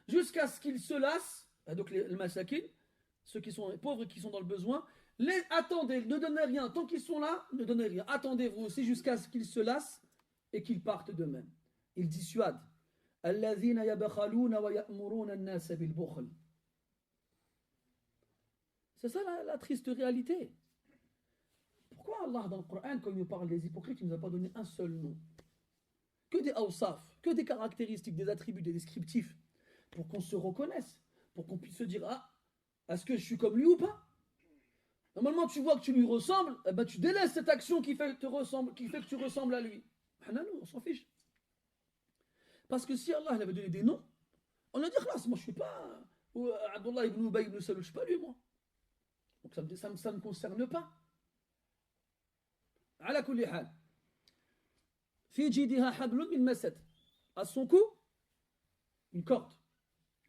jusqu'à ce qu'ils se lassent, donc les masakin, ceux qui sont les pauvres et qui sont dans le besoin. Attendez, ne donnez rien. Tant qu'ils sont là, ne donnez rien. Attendez-vous aussi jusqu'à ce qu'ils se lassent et qu'ils partent d'eux-mêmes. Ils dissuadent. C'est ça la triste réalité. Pourquoi Allah dans le Coran, quand il nous parle des hypocrites, il ne nous a pas donné un seul nom? Que des awsaf, que des caractéristiques, des attributs, des descriptifs, pour qu'on se reconnaisse, pour qu'on puisse se dire, ah, est-ce que je suis comme lui ou pas? Normalement, tu vois que tu lui ressembles, eh ben, tu délaisses cette action qui fait que tu ressembles à lui. On s'en fiche. Parce que si Allah avait donné des noms, on a dit, moi je ne suis pas Abdullah ibn Ubay ibn Salul, je ne suis pas lui, moi. Donc ça ne me concerne pas. على كل حال في جيدها حبل من مسد. À son cou, une corde.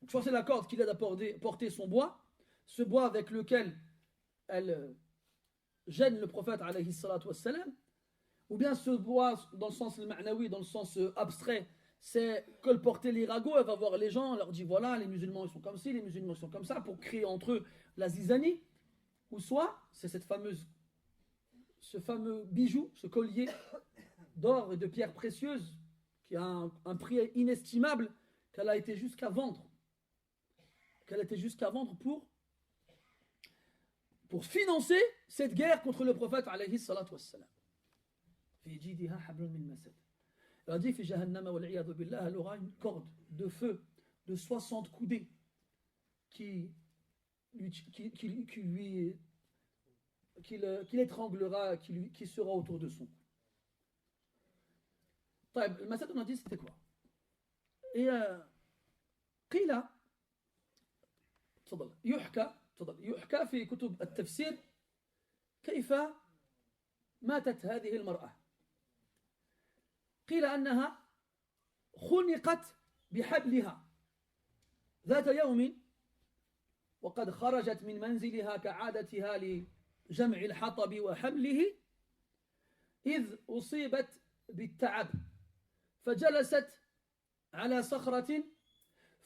Donc, soit c'est la corde qui l'aide à porter son bois, ce bois avec lequel elle gêne le prophète alayhi salatu wassalam, ou bien ce bois dans le sens ma'nawi, dans le sens abstrait, c'est colporter les ragots, elle va voir les gens, elle leur dit voilà, les musulmans ils sont comme ci, les musulmans ils sont comme ça, pour créer entre eux la zizanie, ou soit c'est ce fameux bijou, ce collier d'or et de pierres précieuses qui a un prix inestimable qu'elle a été jusqu'à vendre, pour financer cette guerre contre le prophète alayhi salatu wassalam. Fi jidiha hablun min masad. Elle a dit fi jahannama wal iyadu billah, elle aura une corde de feu de 60 coudées qui l'étranglera, qui sera autour de son cou. Le masad, on a dit c'était quoi? Et قيل تفضل يحكى في كتب التفسير كيف ماتت هذه المرأة. قيل أنها خنقت بحبلها ذات يوم وقد خرجت من منزلها كعادتها لجمع الحطب وحمله إذ أصيبت بالتعب فجلست على صخرة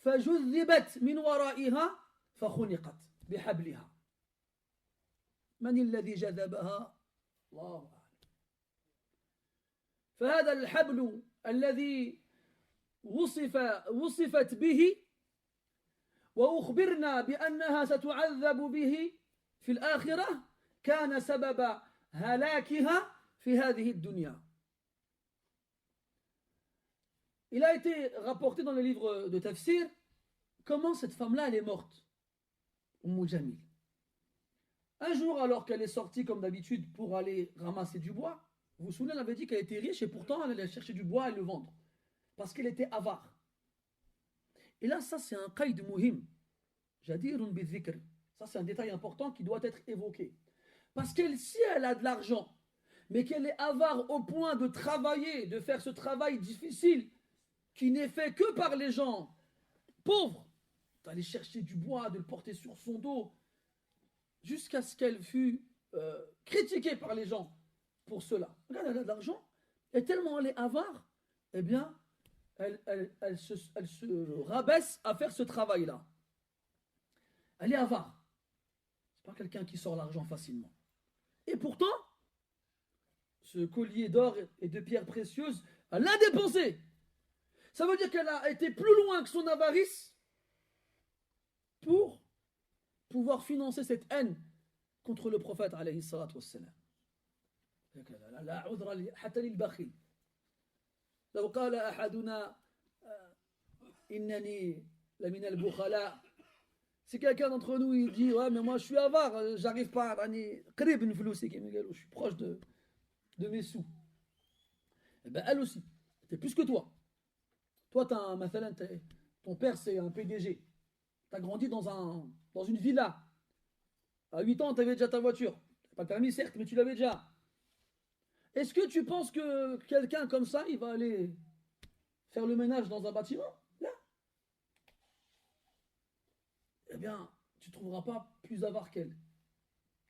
فجذبت من ورائها فخنقت بحبلها. من الذي جذبها؟ الله أعلم. فهذا الحبل الذي وصفت به وأخبرنا بأنها ستعذب به في الآخرة كان سبب هلاكها في هذه الدنيا. Il a été rapporté dans le livre de Tafsir comment cette femme-là elle est morte, Jamil. Un jour, alors qu'elle est sortie comme d'habitude pour aller ramasser du bois, vous vous souvenez, elle avait dit qu'elle était riche et pourtant elle allait chercher du bois et le vendre parce qu'elle était avare. Et là, ça c'est un qaïd muhim. Jadirun bizikr. Ça c'est un détail important qui doit être évoqué. Parce qu'elle, si elle a de l'argent, mais qu'elle est avare au point de travailler, de faire ce travail difficile, qui n'est fait que par les gens pauvres, d'aller chercher du bois, de le porter sur son dos, jusqu'à ce qu'elle fût critiquée par les gens pour cela. Regarde, elle a de l'argent, et tellement elle est avare, eh bien, elle se rabaisse à faire ce travail-là. Elle est avare. C'est pas quelqu'un qui sort l'argent facilement. Et pourtant, ce collier d'or et de pierres précieuses, elle l'a dépensé. Ça veut dire qu'elle a été plus loin que son avarice pour pouvoir financer cette haine contre le prophète alayhi salatu wassalam. لا عذر حتى للبخيل لو قال أحدنا إنني لمن البخلاء. Si quelqu'un d'entre nous il dit ouais mais moi je suis avare, j'arrive pas à قريب من فلوسي كما قالوا, je suis proche de mes sous. Eh ben elle aussi, c'est plus que toi. Toi ton père c'est un PDG. Tu as grandi dans une villa. À 8 ans, tu avais déjà ta voiture. Tu n'as pas le permis, certes, mais tu l'avais déjà. Est-ce que tu penses que quelqu'un comme ça, il va aller faire le ménage dans un bâtiment? Là. Eh bien, tu ne trouveras pas plus avare qu'elle.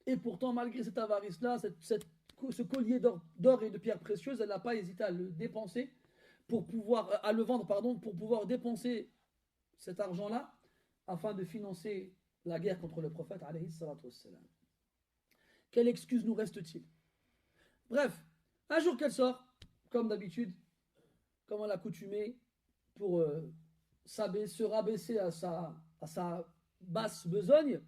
Et pourtant, malgré cette avarice-là, ce collier d'or et de pierres précieuses, elle n'a pas hésité à le dépenser à le vendre, pour pouvoir dépenser cet argent-là afin de financer la guerre contre le prophète alayhi salatu wassalam. Quelle excuse nous reste-t-il? Bref, un jour qu'elle sort, comme d'habitude, comme à l'accoutumée, pour se rabaisser à sa basse besogne,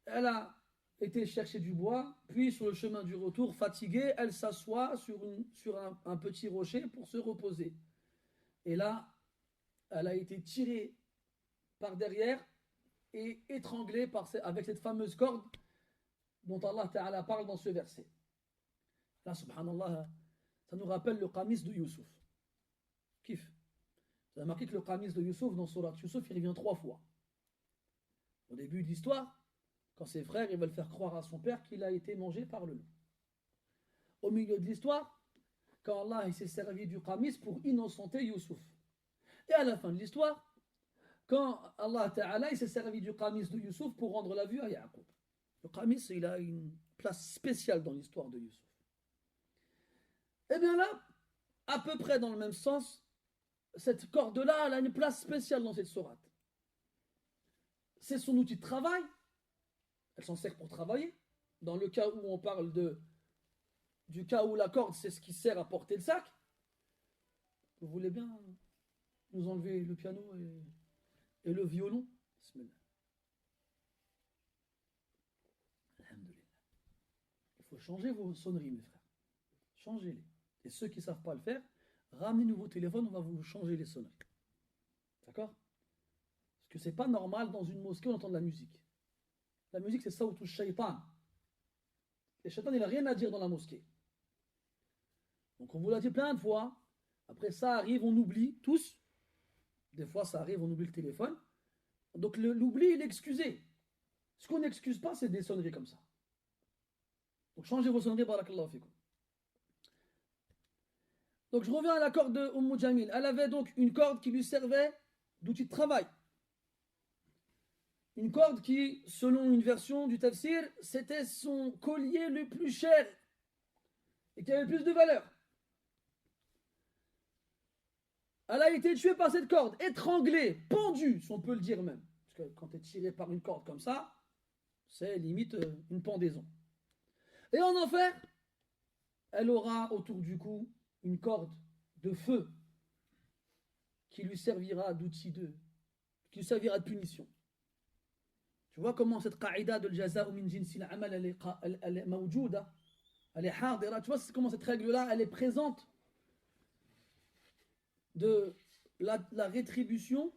elle a été chercher du bois, puis sur le chemin du retour, fatiguée, elle s'assoit sur un petit rocher pour se reposer. Et là, elle a été tirée par derrière et étranglée avec cette fameuse corde dont Allah Ta'ala parle dans ce verset. Là, subhanallah, ça nous rappelle le qamis de Youssouf. Kif. Vous avez remarqué que le qamis de Youssouf, dans Surat Youssouf, il revient 3 fois. Au début de l'histoire, quand ses frères ils veulent faire croire à son père qu'il a été mangé par le loup. Au milieu de l'histoire, quand Allah il s'est servi du qamis pour innocenter Youssouf. Et à la fin de l'histoire, quand Allah Ta'ala il s'est servi du qamis de Youssouf pour rendre la vue à Yaqub. Le qamis, il a une place spéciale dans l'histoire de Youssouf. Et bien là, à peu près dans le même sens, cette corde-là, elle a une place spéciale dans cette sourate. C'est son outil de travail. Elle s'en sert pour travailler. Dans le cas où on parle du cas où la corde, c'est ce qui sert à porter le sac. Vous voulez bien nous enlever le piano et le violon? Bismillah. Alhamdulillah. Il faut changer vos sonneries, mes frères. Changez-les. Et ceux qui ne savent pas le faire, ramenez-nous vos téléphones, on va vous changer les sonneries. D'accord? Parce que c'est pas normal dans une mosquée on entend de la musique. La musique c'est sawtu shaytan. Et shaytan il n'a rien à dire dans la mosquée. Donc on vous l'a dit plein de fois. Après ça arrive, on oublie tous. Des fois ça arrive, on oublie le téléphone. Donc l'oubli il est excusé. Ce qu'on n'excuse pas c'est des sonneries comme ça. Donc changez vos sonneries, barakallahu fikum. Donc je reviens à la corde de Jamil. Elle avait donc une corde qui lui servait d'outil de travail. Une corde qui, selon une version du tafsir, c'était son collier le plus cher et qui avait le plus de valeur. Elle a été tuée par cette corde, étranglée, pendue, si on peut le dire même. Parce que quand tu es tiré par une corde comme ça, c'est limite une pendaison. Et en enfer, elle aura autour du cou une corde de feu qui lui servira d'outil qui lui servira de punition. Tu vois comment cette qaïda de l'jaza'u min jinsil amal, elle est mawjouda, elle est hadira. Tu vois comment cette règle-là, elle est présente de la rétribution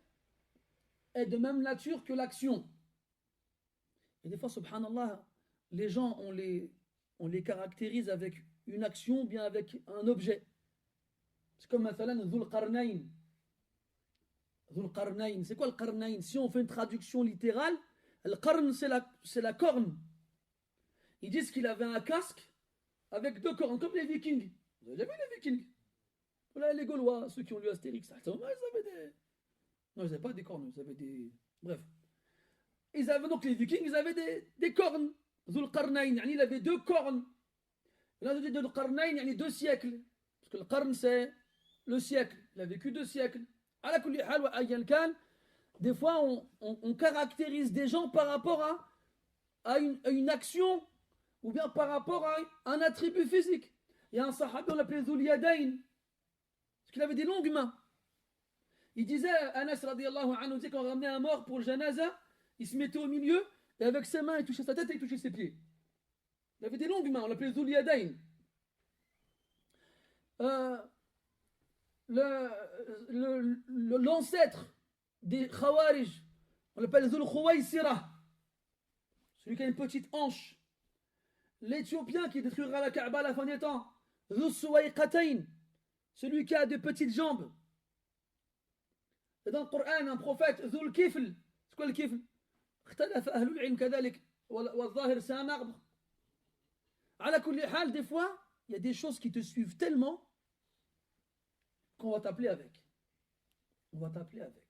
est de même nature que l'action. Et des fois, subhanallah, les gens, on les caractérise avec une action ou bien avec un objet. C'est comme mathalan Dhul Qarnayn. Dhul Qarnayn, c'est quoi le Qarnayn? Si on fait une traduction littérale, le Qarn, c'est la corne. Ils disent qu'il avait un casque avec deux cornes, comme les Vikings. Vous avez déjà vu les Vikings? Voilà, les Gaulois, ceux qui ont lu Astérix. Ils avaient des... Non, ils n'avaient pas des cornes, ils avaient des... Bref. Ils avaient donc les Vikings, ils avaient des cornes. Dhul Qarnayn, il avait deux cornes. Il a dit Dhul Qarnayn, il y a deux siècles. Parce que le Qarn, c'est le siècle. Il a vécu 2 siècles. Ala kulli hal wa ayyan kan, des fois, on caractérise des gens par rapport à une action ou bien par rapport à un attribut physique. Il y a un sahabi, on l'appelait Dhul Yadayn, parce qu'il avait des longues mains. Il disait, Anas radiallahu anhu, quand on ramenait un mort pour le janaza, il se mettait au milieu et avec ses mains, il touchait sa tête et il touchait ses pieds. Il avait des longues mains, on l'appelait Dhul Yadayn. L'ancêtre des Khawarij, on l'appelle Dhul Khuwaysira, celui qui a une petite hanche. L'Éthiopien qui détruira la Kaaba à la fin des temps, Dhul Suwayqatayn, celui qui a de petites jambes. Et dans le Coran, un prophète, Dhul Kifl, c'est quoi le Kifl? اختلف أهل العلم كذلك والظاهر c'est un arbre. على كل حال, des fois, il y a des choses qui te suivent tellement qu'on va t'appeler avec. On va t'appeler avec.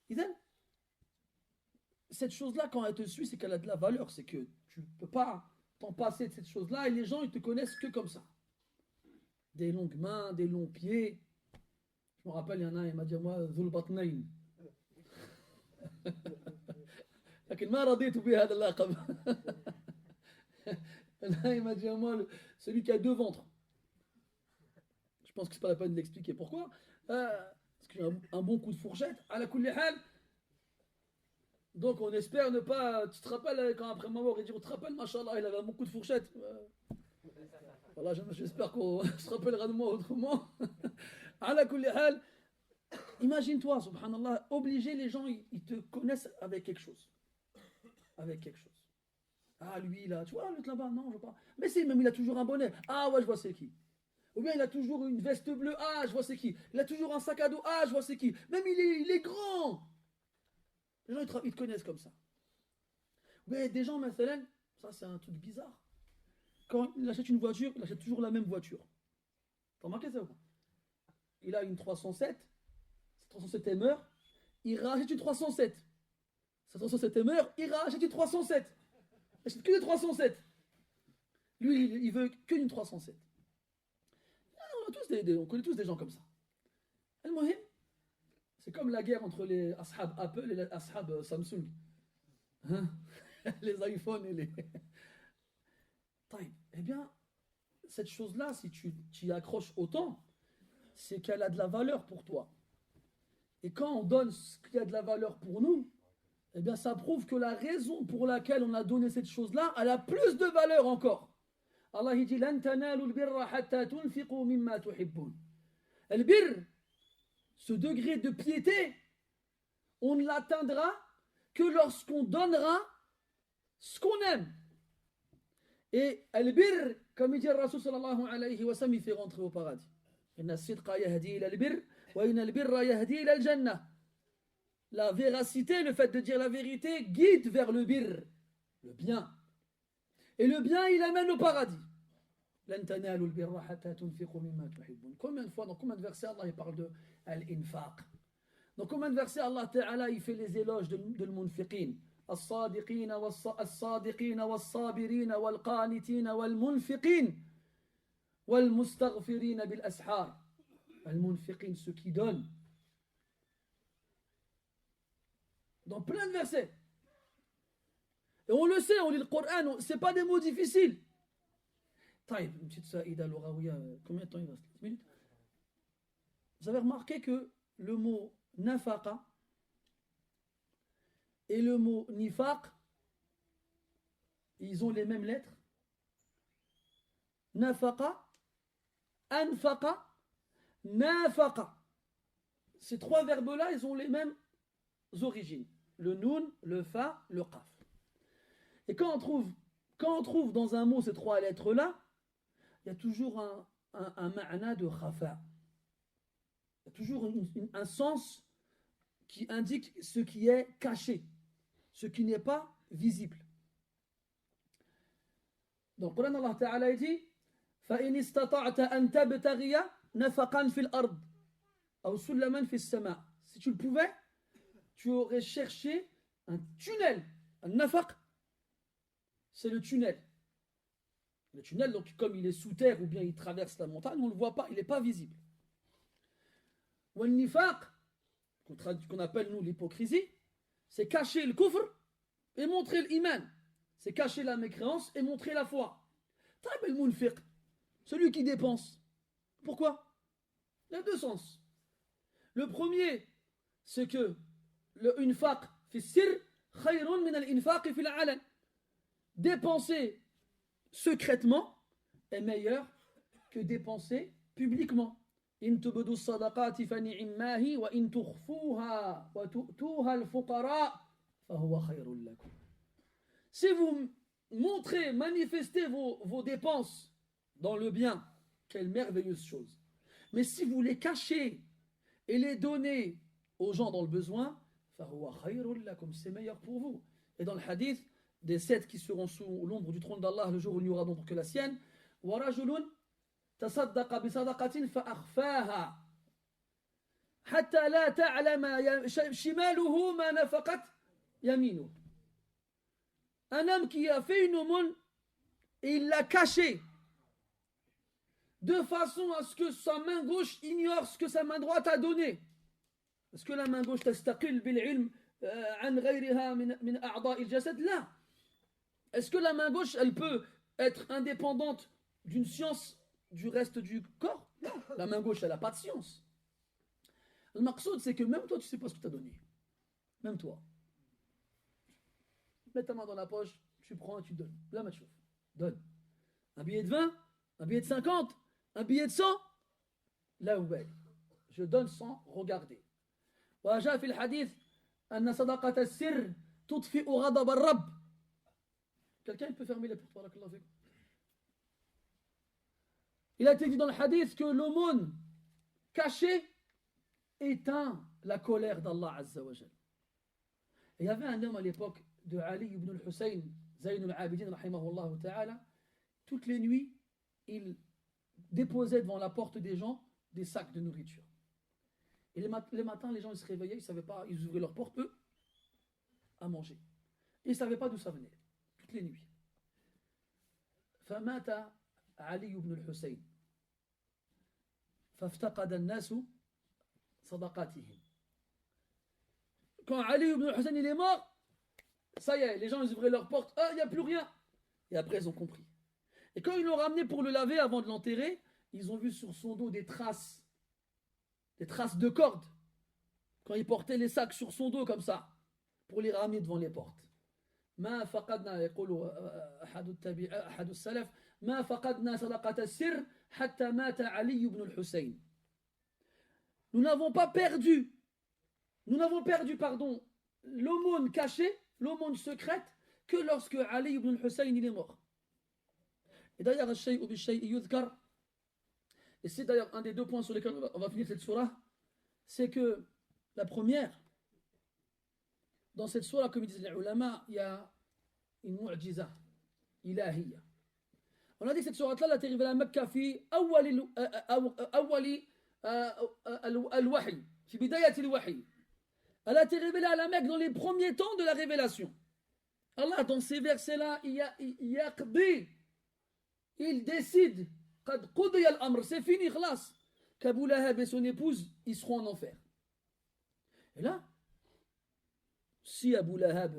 Idem, cette chose-là, quand elle te suit, c'est qu'elle a de la valeur. C'est que tu ne peux pas t'en passer de cette chose-là et les gens, ils te connaissent que comme ça. Des longues mains, des longs pieds. Je me rappelle, il y en a, il m'a dit, moi, Dhul Batnayn. لكن ما رضيت بهذا اللقب. Là, il m'a dit, moi, celui qui a 2 ventres. Je pense que c'est pas la peine de l'expliquer pourquoi. Parce que j'ai un bon coup de fourchette. À la kulli hal. Donc on espère ne pas. Tu te rappelles quand après ma mort, il dit, on te rappelle, machallah, il avait un bon coup de fourchette. Voilà, j'espère qu'on se rappellera de moi autrement. À la kulli hal. Imagine-toi, subhanallah, obliger les gens, ils te connaissent avec quelque chose. Avec quelque chose. Ah, lui, là, tu vois, l'autre là-bas, non, je veux pas. Mais si, même il a toujours un bonnet. Ah, ouais, je vois c'est qui. Ou bien il a toujours une veste bleue. Ah, je vois c'est qui. Il a toujours un sac à dos. Ah, je vois c'est qui. Même il est grand. Les gens, ils te connaissent comme ça. Mais des gens, mathalan, ça c'est un truc bizarre. Quand il achète une voiture, il achète toujours la même voiture. T'as remarqué ça ou pas? Il a une 307. Cette 307 est meurt. Il rachète une 307. Cette 307 est meurt. Il rachète une 307. Il achète que des 307. Lui, il veut que une 307. On connaît tous des gens comme ça. Al-Muhim, c'est comme la guerre entre les ashab Apple et les ashab Samsung. Hein? Les iPhones et les... Eh bien, cette chose-là, si tu y accroches autant, c'est qu'elle a de la valeur pour toi. Et quand on donne ce qui a de la valeur pour nous, eh bien, ça prouve que la raison pour laquelle on a donné cette chose-là, elle a plus de valeur encore. Allah dit لن تنالوا البر حتى تنفقوا مما تحبون. El bir, ce degré de piété, on ne l'atteindra que lorsqu'on donnera ce qu'on aime. Et el bir, comme il dit le Rasul sallallahu alayhi wa sallam, il fait rentrer au paradis. Inna as-sidqa yahdi ila al-bir wa inna al-birra yahdi ila al-jannah. La véracité, le fait de dire la vérité, guide vers le bir, le bien. Et le bien, il amène au paradis. Combien de fois, dans combien de versets Allah il parle de al-infaq? Dans combien de versets Allah Ta'ala il fait les éloges de l'munfiqin? الصادقين والصابرين والقانتين والمنفقين والمستغفرين بالأسحار. المنفقين, ceux qui donnent. Dans plein de versets. Et on le sait, on lit le Coran, c'est pas des mots difficiles. Taïb, une petite saïda l'oraouia, combien de temps il reste? 10 minutes. Vous avez remarqué que le mot nafaqa, et le mot nifaq, ils ont les mêmes lettres. Nafaqa, anfaqa, nafaqa. Ces trois verbes-là, ils ont les mêmes origines. Le noun, le fa, le qaf. Et quand on trouve dans un mot ces trois lettres-là, il y a toujours un ma'na de khafa. Il y a toujours un sens qui indique ce qui est caché, ce qui n'est pas visible. Donc, le Coran, Allah Ta'ala dit فَإِنِ اسْتَطَعْتَ أَن تَبْتَغِيَ نَفَقًا فِي الْأَرْضِ أَوْ سُلَّمًا فِي السَّمَاءِ. Si tu le pouvais, tu aurais cherché un tunnel. Un nafaq, c'est le tunnel. Le tunnel, donc, comme il est sous terre ou bien il traverse la montagne, on ne le voit pas, il n'est pas visible. Ou un nifaq, qu'on appelle nous l'hypocrisie, c'est cacher le kufr et montrer l'iman. C'est cacher la mécréance et montrer la foi. Taib al-munfiq, celui qui dépense. Pourquoi? Il y a deux sens. Le premier, c'est que le infaq fi sir khayrun min al-infaq fi al-alan. Dépenser secrètement est meilleur que dépenser publiquement. إن تبدوا الصدقات فنعماه وإن تخفوها وتؤتوها الفقراء فهو خير لكم. Si vous montrez, manifestez vos dépenses dans le bien, quelle merveilleuse chose. Mais si vous les cachez et les donnez aux gens dans le besoin, فهو خير لكم, c'est meilleur pour vous. Et dans le hadith des 7 qui seront sous l'ombre du trône d'Allah le jour où il n'y aura d'ombre que la sienne, ورجل تصدق بصدقة فأخفاها حتى لا تعلم شماله ما نفقت يمينه. Un homme qui a fait une aumône et il l'a caché de façon à ce que sa main gauche ignore ce que sa main droite a donné. Est-ce que la main gauche تستقل بالعلم عن غيرها من أعضاء الجسد؟ لا. Est-ce que la main gauche elle peut être indépendante d'une science du reste du corps? Non, la main gauche, elle n'a pas de science. Le maqsoud, c'est que même toi, tu ne sais pas ce que tu as donné. Même toi. Mets ta main dans la poche, tu prends et tu donnes. La main chauffe. Donne. Un billet de 20, un billet de 50, un billet de 100. Là où elle. Je donne sans regarder. وجاء في الحديث أن صدقة السر تطفئ غضب الرب. Quelqu'un peut fermer les portes, barakallahu fikum. Il a été dit dans le hadith que l'aumône cachée éteint la colère d'Allah Azza wa Jal. Il y avait un homme à l'époque de Ali ibn al-Hussein, Zayn al-Abidin, rahimahullah ta'ala. Toutes les nuits, il déposait devant la porte des gens des sacs de nourriture. Et les matins, les gens ils se réveillaient, ils ne savaient pas, ils ouvraient leur porte, eux, à manger. Ils ne savaient pas d'où ça venait. Toutes les nuits. فمات علي بن الحسين فافتقد الناس صدقاتهم. Quand Ali ibn al-Hussein il est mort, ça y est, les gens ils ouvraient leurs portes, ah, il n'y a plus rien. Et après ils ont compris. Et quand ils l'ont ramené pour le laver avant de l'enterrer, ils ont vu sur son dos des traces de cordes. Quand il portait les sacs sur son dos comme ça, pour les ramener devant les portes. ما فقدنا يقول أحد السلف ما فقدنا صدقة السر حتى مات علي بن الحسين. Nous n'avons perdu l'aumône cachée, l'aumône secrète, que lorsque Ali ibn al-Hussein il est mort. Et d'ailleurs, et c'est d'ailleurs un des deux points sur lesquels on va finir cette surah, c'est que la première, dans cette surah, comme disent les ulama, il y a une mu'jiza ilahiyya. On a dit que cette surah-là, elle est arrivée à Mecca fi awwali al-wahy, fi bidayati al-wahy. Elle a été révélée à la Mecque dans les premiers temps de la révélation. Allah, dans ces versets-là, il décide, qad qudiya al-amr, c'est fini, khlas, qu'Abu Lahab et son épouse, ils seront en enfer. Et là, si Abu Lahab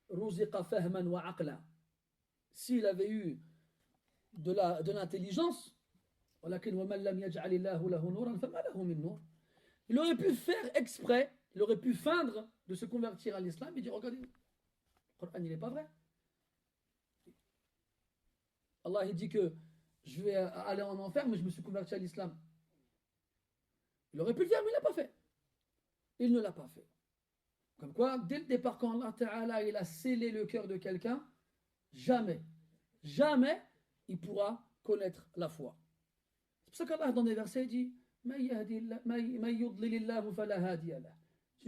ruziqa fahman wa aqla, s'il avait eu de l'intelligence, il aurait pu faire exprès, Il aurait pu feindre de se convertir à l'islam et dire, regardez, le Coran, il n'est pas vrai. Allah, il dit que je vais aller en enfer, mais je me suis converti à l'islam. Il aurait pu le faire, mais il ne l'a pas fait. Il ne l'a pas fait. Comme quoi, dès le départ, quand Allah Ta'ala il a scellé le cœur de quelqu'un, jamais, jamais il pourra connaître la foi. C'est pour ça qu'Allah, dans des versets, dit celui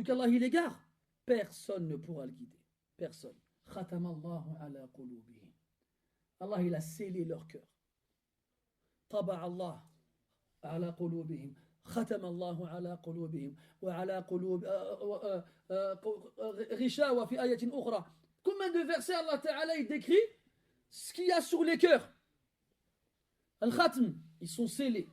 qu'Allah il égare, personne ne pourra le guider. Personne. Khatamallahu ala qulubihim. Allah il a scellé leur cœur. Taba Allah ala qulubihim. ختم الله على قلوبهم وعلى قلوب غشاوة في آية أخرى. Combien de versets Allah Ta'ala il décrit ce qu'il y a sur les cœurs. Al-Khatm, ils sont scellés.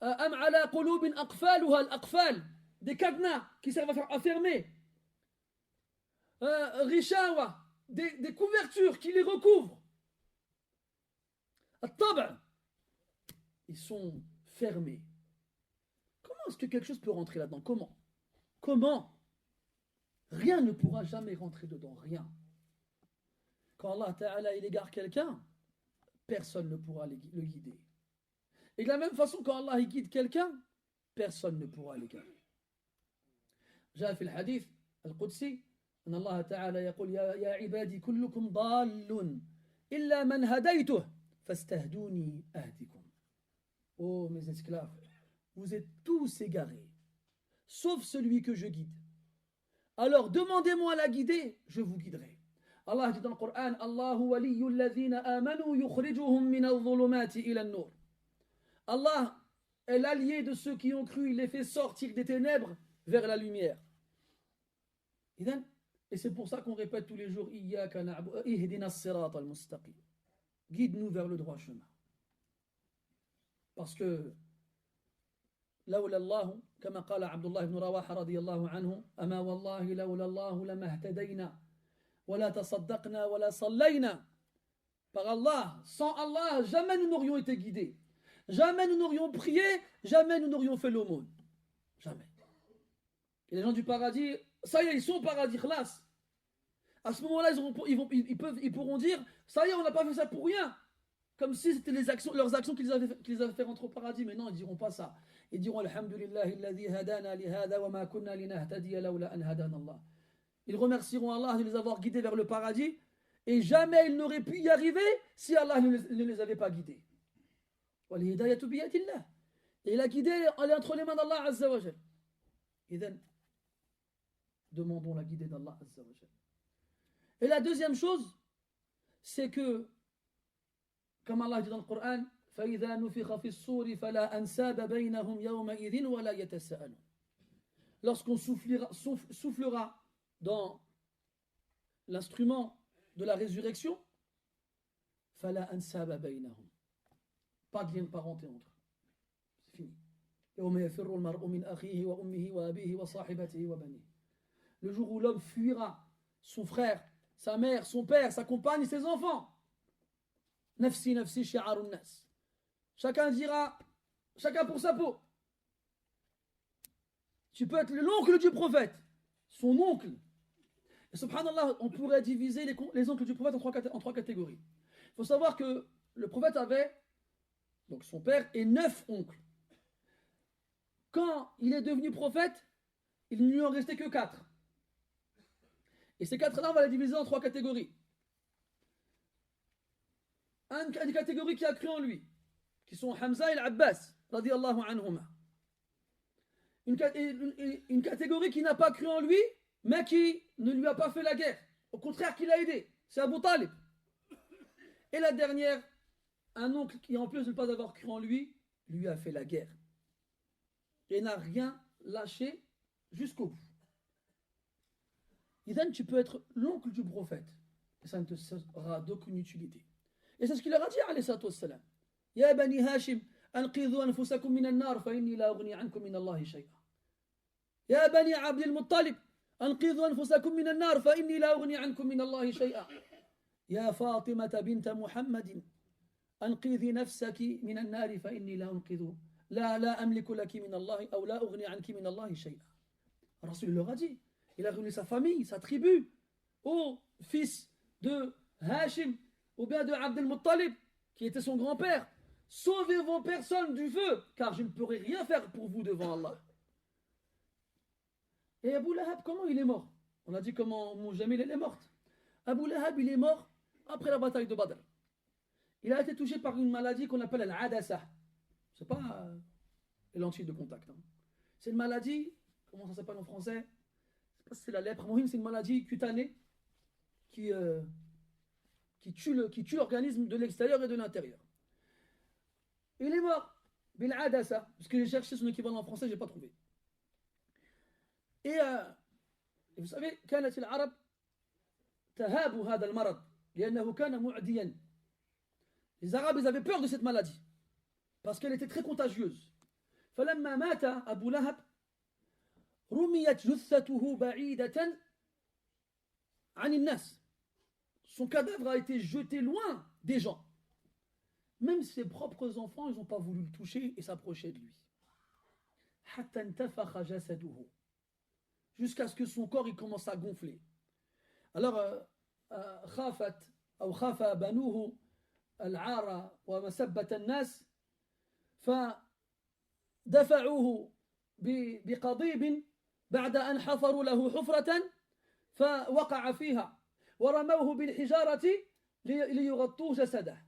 Am ala qulubin aqfaluha al-aqfal, des cadenas qui servent à fermer. Rishawa, des couvertures qui les recouvrent. At-Tab', ils sont fermés. Comment est-ce que quelque chose peut rentrer là-dedans? Comment? Rien ne pourra jamais rentrer dedans, rien. Quand Allah Ta'ala il égare quelqu'un, personne ne pourra le guider. Et de la même façon, quand Allah il guide quelqu'un, personne ne pourra l'égarer. جاء في الحديث القدسي أن الله تعالى يقول يا عبادي كلكم ضال إلا من هديته فاستهدوني أهدكم. Oh mes esclaves, vous êtes tous égarés, sauf celui que je guide. Alors demandez-moi à la guider, je vous guiderai. Allah dit dans le Coran, Allahu waliyyu alladhina amanu yukhrijuhum min adh-dhulumati ila an-nur. Allah est l'allié de ceux qui ont cru, il les fait sortir des ténèbres vers la lumière. Et c'est pour ça qu'on répète tous les jours, Iyyaka na'budu ihdina as-sirata al-mustaqim. Guide-nous vers le droit chemin. Parce que لولا الله كما قال عبد الله بن رواحة رضي الله عنه أما والله لولا الله لما اهتدينا ولا تصدقنا ولا صلينا. Par Allah, sans Allah, jamais nous n'aurions été guidés. Jamais nous n'aurions prié, jamais nous n'aurions fait l'aumône. Jamais. Et les gens du paradis, ça y est, ils sont au paradis, khlas. À ce moment-là, ils pourront dire, ça y est, on n'a pas fait ça pour rien. Comme si c'était leurs actions qu'ils avaient fait rentrer au paradis. Mais non, ils ne diront pas ça. Ils diront, Alhamdulillahi alladhi hadana li hada wa ma kunna linahtadiya lawla an hadana Allah. Ils remercieront Allah de les avoir guidés vers le paradis. Et jamais ils n'auraient pu y arriver si Allah ne les avait pas guidés. Et la guidée, elle est entre les mains d'Allah Azza wa Jal. Et then, demandons la guidée d'Allah Azza wa Jal. Et la deuxième chose, c'est que, comme Allah dit dans le Coran, فَإِذَا نُفِخَ فِي الصُّورِ فَلَا أَنْسَابَ بَيْنَهُمْ يَوْمَئِذٍ وَلَا يَتَسَاءَلُونَ. Lorsqu'on soufflera dans l'instrument de la résurrection, فَلَا أَنْسَابَ بَيْنَهُمْ. Pas de lien de parenté entre eux. C'est fini. يَوْمَ يَفِرُّ الْمَرْءُ مِنْ أَخِيهِ وَأُمِّهِ وَأَبِيهِ وَصَاحِبَتِهِ وَبَنِيهِ. Le jour où l'homme fuira son frère, sa mère, son père, sa compagne et ses enfants. Nafsi, nafsi, shi'arun nas. Chacun dira, chacun pour sa peau. Tu peux être l'oncle du prophète, son oncle. Et subhanallah, on pourrait diviser les oncles du prophète en trois catégories. Il faut savoir que le prophète avait, donc son père, et 9 oncles. Quand il est devenu prophète, il ne lui en restait que 4. Et ces 4-là, on va les diviser en 3 catégories. Une catégorie qui a cru en lui, qui sont Hamza et l'Abbas, radiyallahu anhuma. Une catégorie qui n'a pas cru en lui, mais qui ne lui a pas fait la guerre. Au contraire, qui l'a aidé. C'est Abu Talib. Et la dernière, un oncle qui, en plus de ne pas avoir cru en lui a fait la guerre. Et n'a rien lâché jusqu'au bout. Idan, tu peux être l'oncle du prophète. Et ça ne te sera d'aucune utilité. Et c'est ce qu'il leur a dit, alayhi salatu wassalam. Ya bani Hashim, anqidhu anfusakum min an-nar, fa inni la ughni ankum min Allahi shay'a. Ya bani Abd al-Muttalib, anqidhu anfusakum min an-nar, fa inni la ughni ankum min Allahi shay'a. Ya Fatimata bint Muhammadin, anqidhi nafsaki min an-nar, fa inni la amliku laki min Allahi, aw la ughni anki min Allahi shay'a. Rasul leur a dit. Il a réuni sa famille, sa tribu, au fils de Hashim, ou bien de Abd al-Muttalib, qui était son grand-père. Sauvez vos personnes du feu, car je ne pourrai rien faire pour vous devant Allah. Et Abu Lahab, comment il est mort? On a dit comment Jamil elle est morte. Abu Lahab, il est mort après la bataille de Badr. Il a été touché par une maladie qu'on appelle al-adasa. C'est pas les lentilles de contact. Hein. C'est une maladie, comment ça s'appelle en français? Je sais pas si c'est la lèpre. C'est une maladie cutanée qui tue l'organisme de l'extérieur et de l'intérieur. Il est mort. Bil adasa. Parce que j'ai cherché son équivalent en français, je n'ai pas trouvé. Et vous savez, كانت العرب تهاب هذا المرض لأنه كان معديا. Les Arabes, ils avaient peur de cette maladie parce qu'elle était très contagieuse. فلما مات أبو لهب رميت جثته بعيدة عن الناس. Son cadavre a été jeté loin des gens. Même ses propres enfants, ils n'ont pas voulu le toucher et s'approcher de lui. حتى انتفخ جسده. Jusqu'à ce que son corps il commence à gonfler. Alors, خاف بنوه العار ومسبة الناس فدفعوه بقضيب بعد أن حفروا له حفرة فوقع فيها ورموه بالحجارة ليغطوا جسده.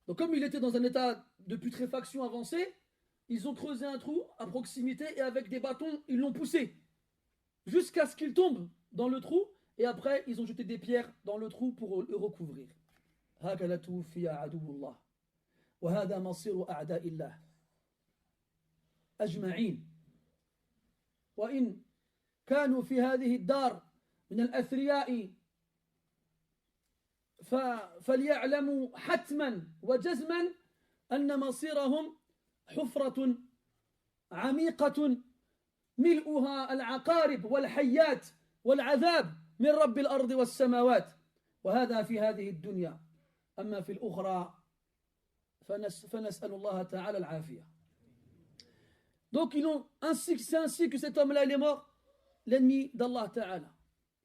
Donc comme il était dans un état de putréfaction avancé, ils ont creusé un trou à proximité et avec des bâtons, ils l'ont poussé jusqu'à ce qu'il tombe dans le trou et après, ils ont jeté des pierres dans le trou pour le recouvrir. هكذا توفي عدو الله وهذا مصير أعداء الله أجمعين وإن كانوا في هذه الدار من الأثرياء فليعلموا حتما وجزما أن مصيرهم حفرة عميقة ملؤها العقارب والحيات والعذاب من رب الأرض والسماوات وهذا في هذه الدنيا أما في الأخرى فنسأل الله تعالى العافية. Donc c'est ainsi que cet homme-là il est mort, l'ennemi d'Allah Ta'ala.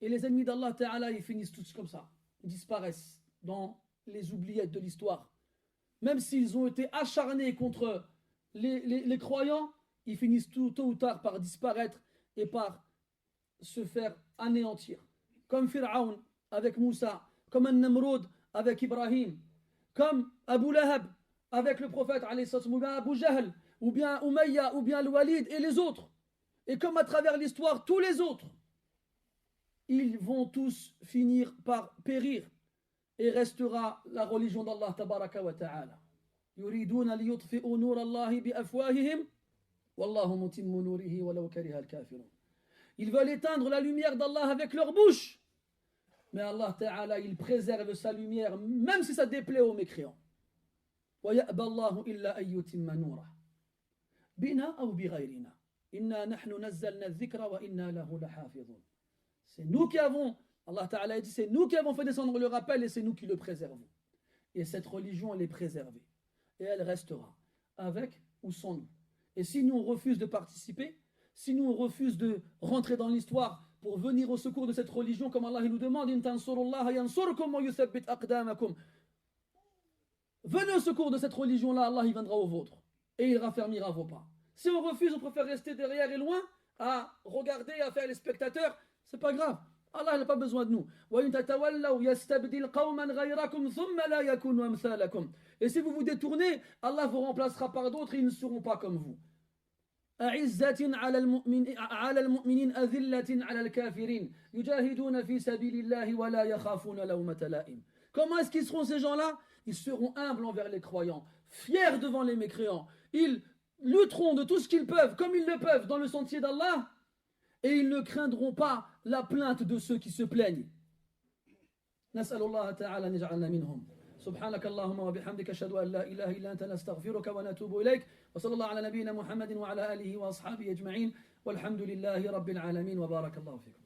Et les ennemis d'Allah Ta'ala ils finissent tous comme ça, ils disparaissent dans les oubliettes de l'histoire. Même s'ils ont été acharnés contre les croyants, ils finissent tôt ou tard par disparaître et par se faire anéantir. Comme Pharaon avec Moussa, comme An-Namrud avec Ibrahim, comme Abu Lahab avec le prophète, ou bien Abu Jahl, ou bien Umayya, ou bien le Walid et les autres. Et comme à travers l'histoire, tous les autres, ils vont tous finir par périr. Et restera la religion d'Allah tabaraka wa ta'ala. يريدون ليطفئوا نور الله بأفواههم والله متم نوره ولو كره الكافرون. Ils veulent éteindre la lumière d'Allah avec leur bouche. Mais Allah Ta'ala, il préserve sa lumière, même si ça déplaît aux mécréants. وَيَأْبَى اللَّهُ إِلَّا أَن يُتِمَّ نُورَهُ بِنَا أَوْ بِغَيْرِنَا إِنَّا نَحْنُ نَزَّلْنَا الذِّكْرَ وَإِنَّا لَهُ لَحَافِظُونَ. C'est nous qui avons, Allah Ta'ala dit, c'est nous qui avons fait descendre le rappel et c'est nous qui le préservons. Et cette religion, elle est préservée. Et elle restera, avec ou sans nous. Et si nous on refuse de participer, si nous on refuse de rentrer dans l'histoire pour venir au secours de cette religion, comme Allah il nous demande, venez au secours de cette religion-là, Allah il viendra au vôtre et il raffermira vos pas. Si on refuse, on préfère rester derrière et loin, à regarder, à faire les spectateurs, c'est pas grave. Allah n'a pas besoin de nous. Et si vous vous détournez, Allah vous remplacera par d'autres et ils ne seront pas comme vous. أعزة على المؤمنين أذلة على الكافرين يجاهدون في سبيل الله ولا يخافون لومة لائم. Comment est-ce qu'ils seront ces gens-là? Ils seront humbles envers les croyants, fiers devant les mécréants. Ils lutteront de tout ce qu'ils peuvent, comme ils le peuvent, dans le sentier d'Allah, et ils ne craindront pas la plainte de ceux qui se plaignent. نسأل الله تعالى أن يجعلنا منهم. سبحانك اللهم وبحمدك أشهد أن لا إله إلا أنت نستغفرك ونتوب إليك وصلى الله على نبينا محمد وعلى آله وأصحابه أجمعين والحمد لله رب العالمين وبارك الله فيكم.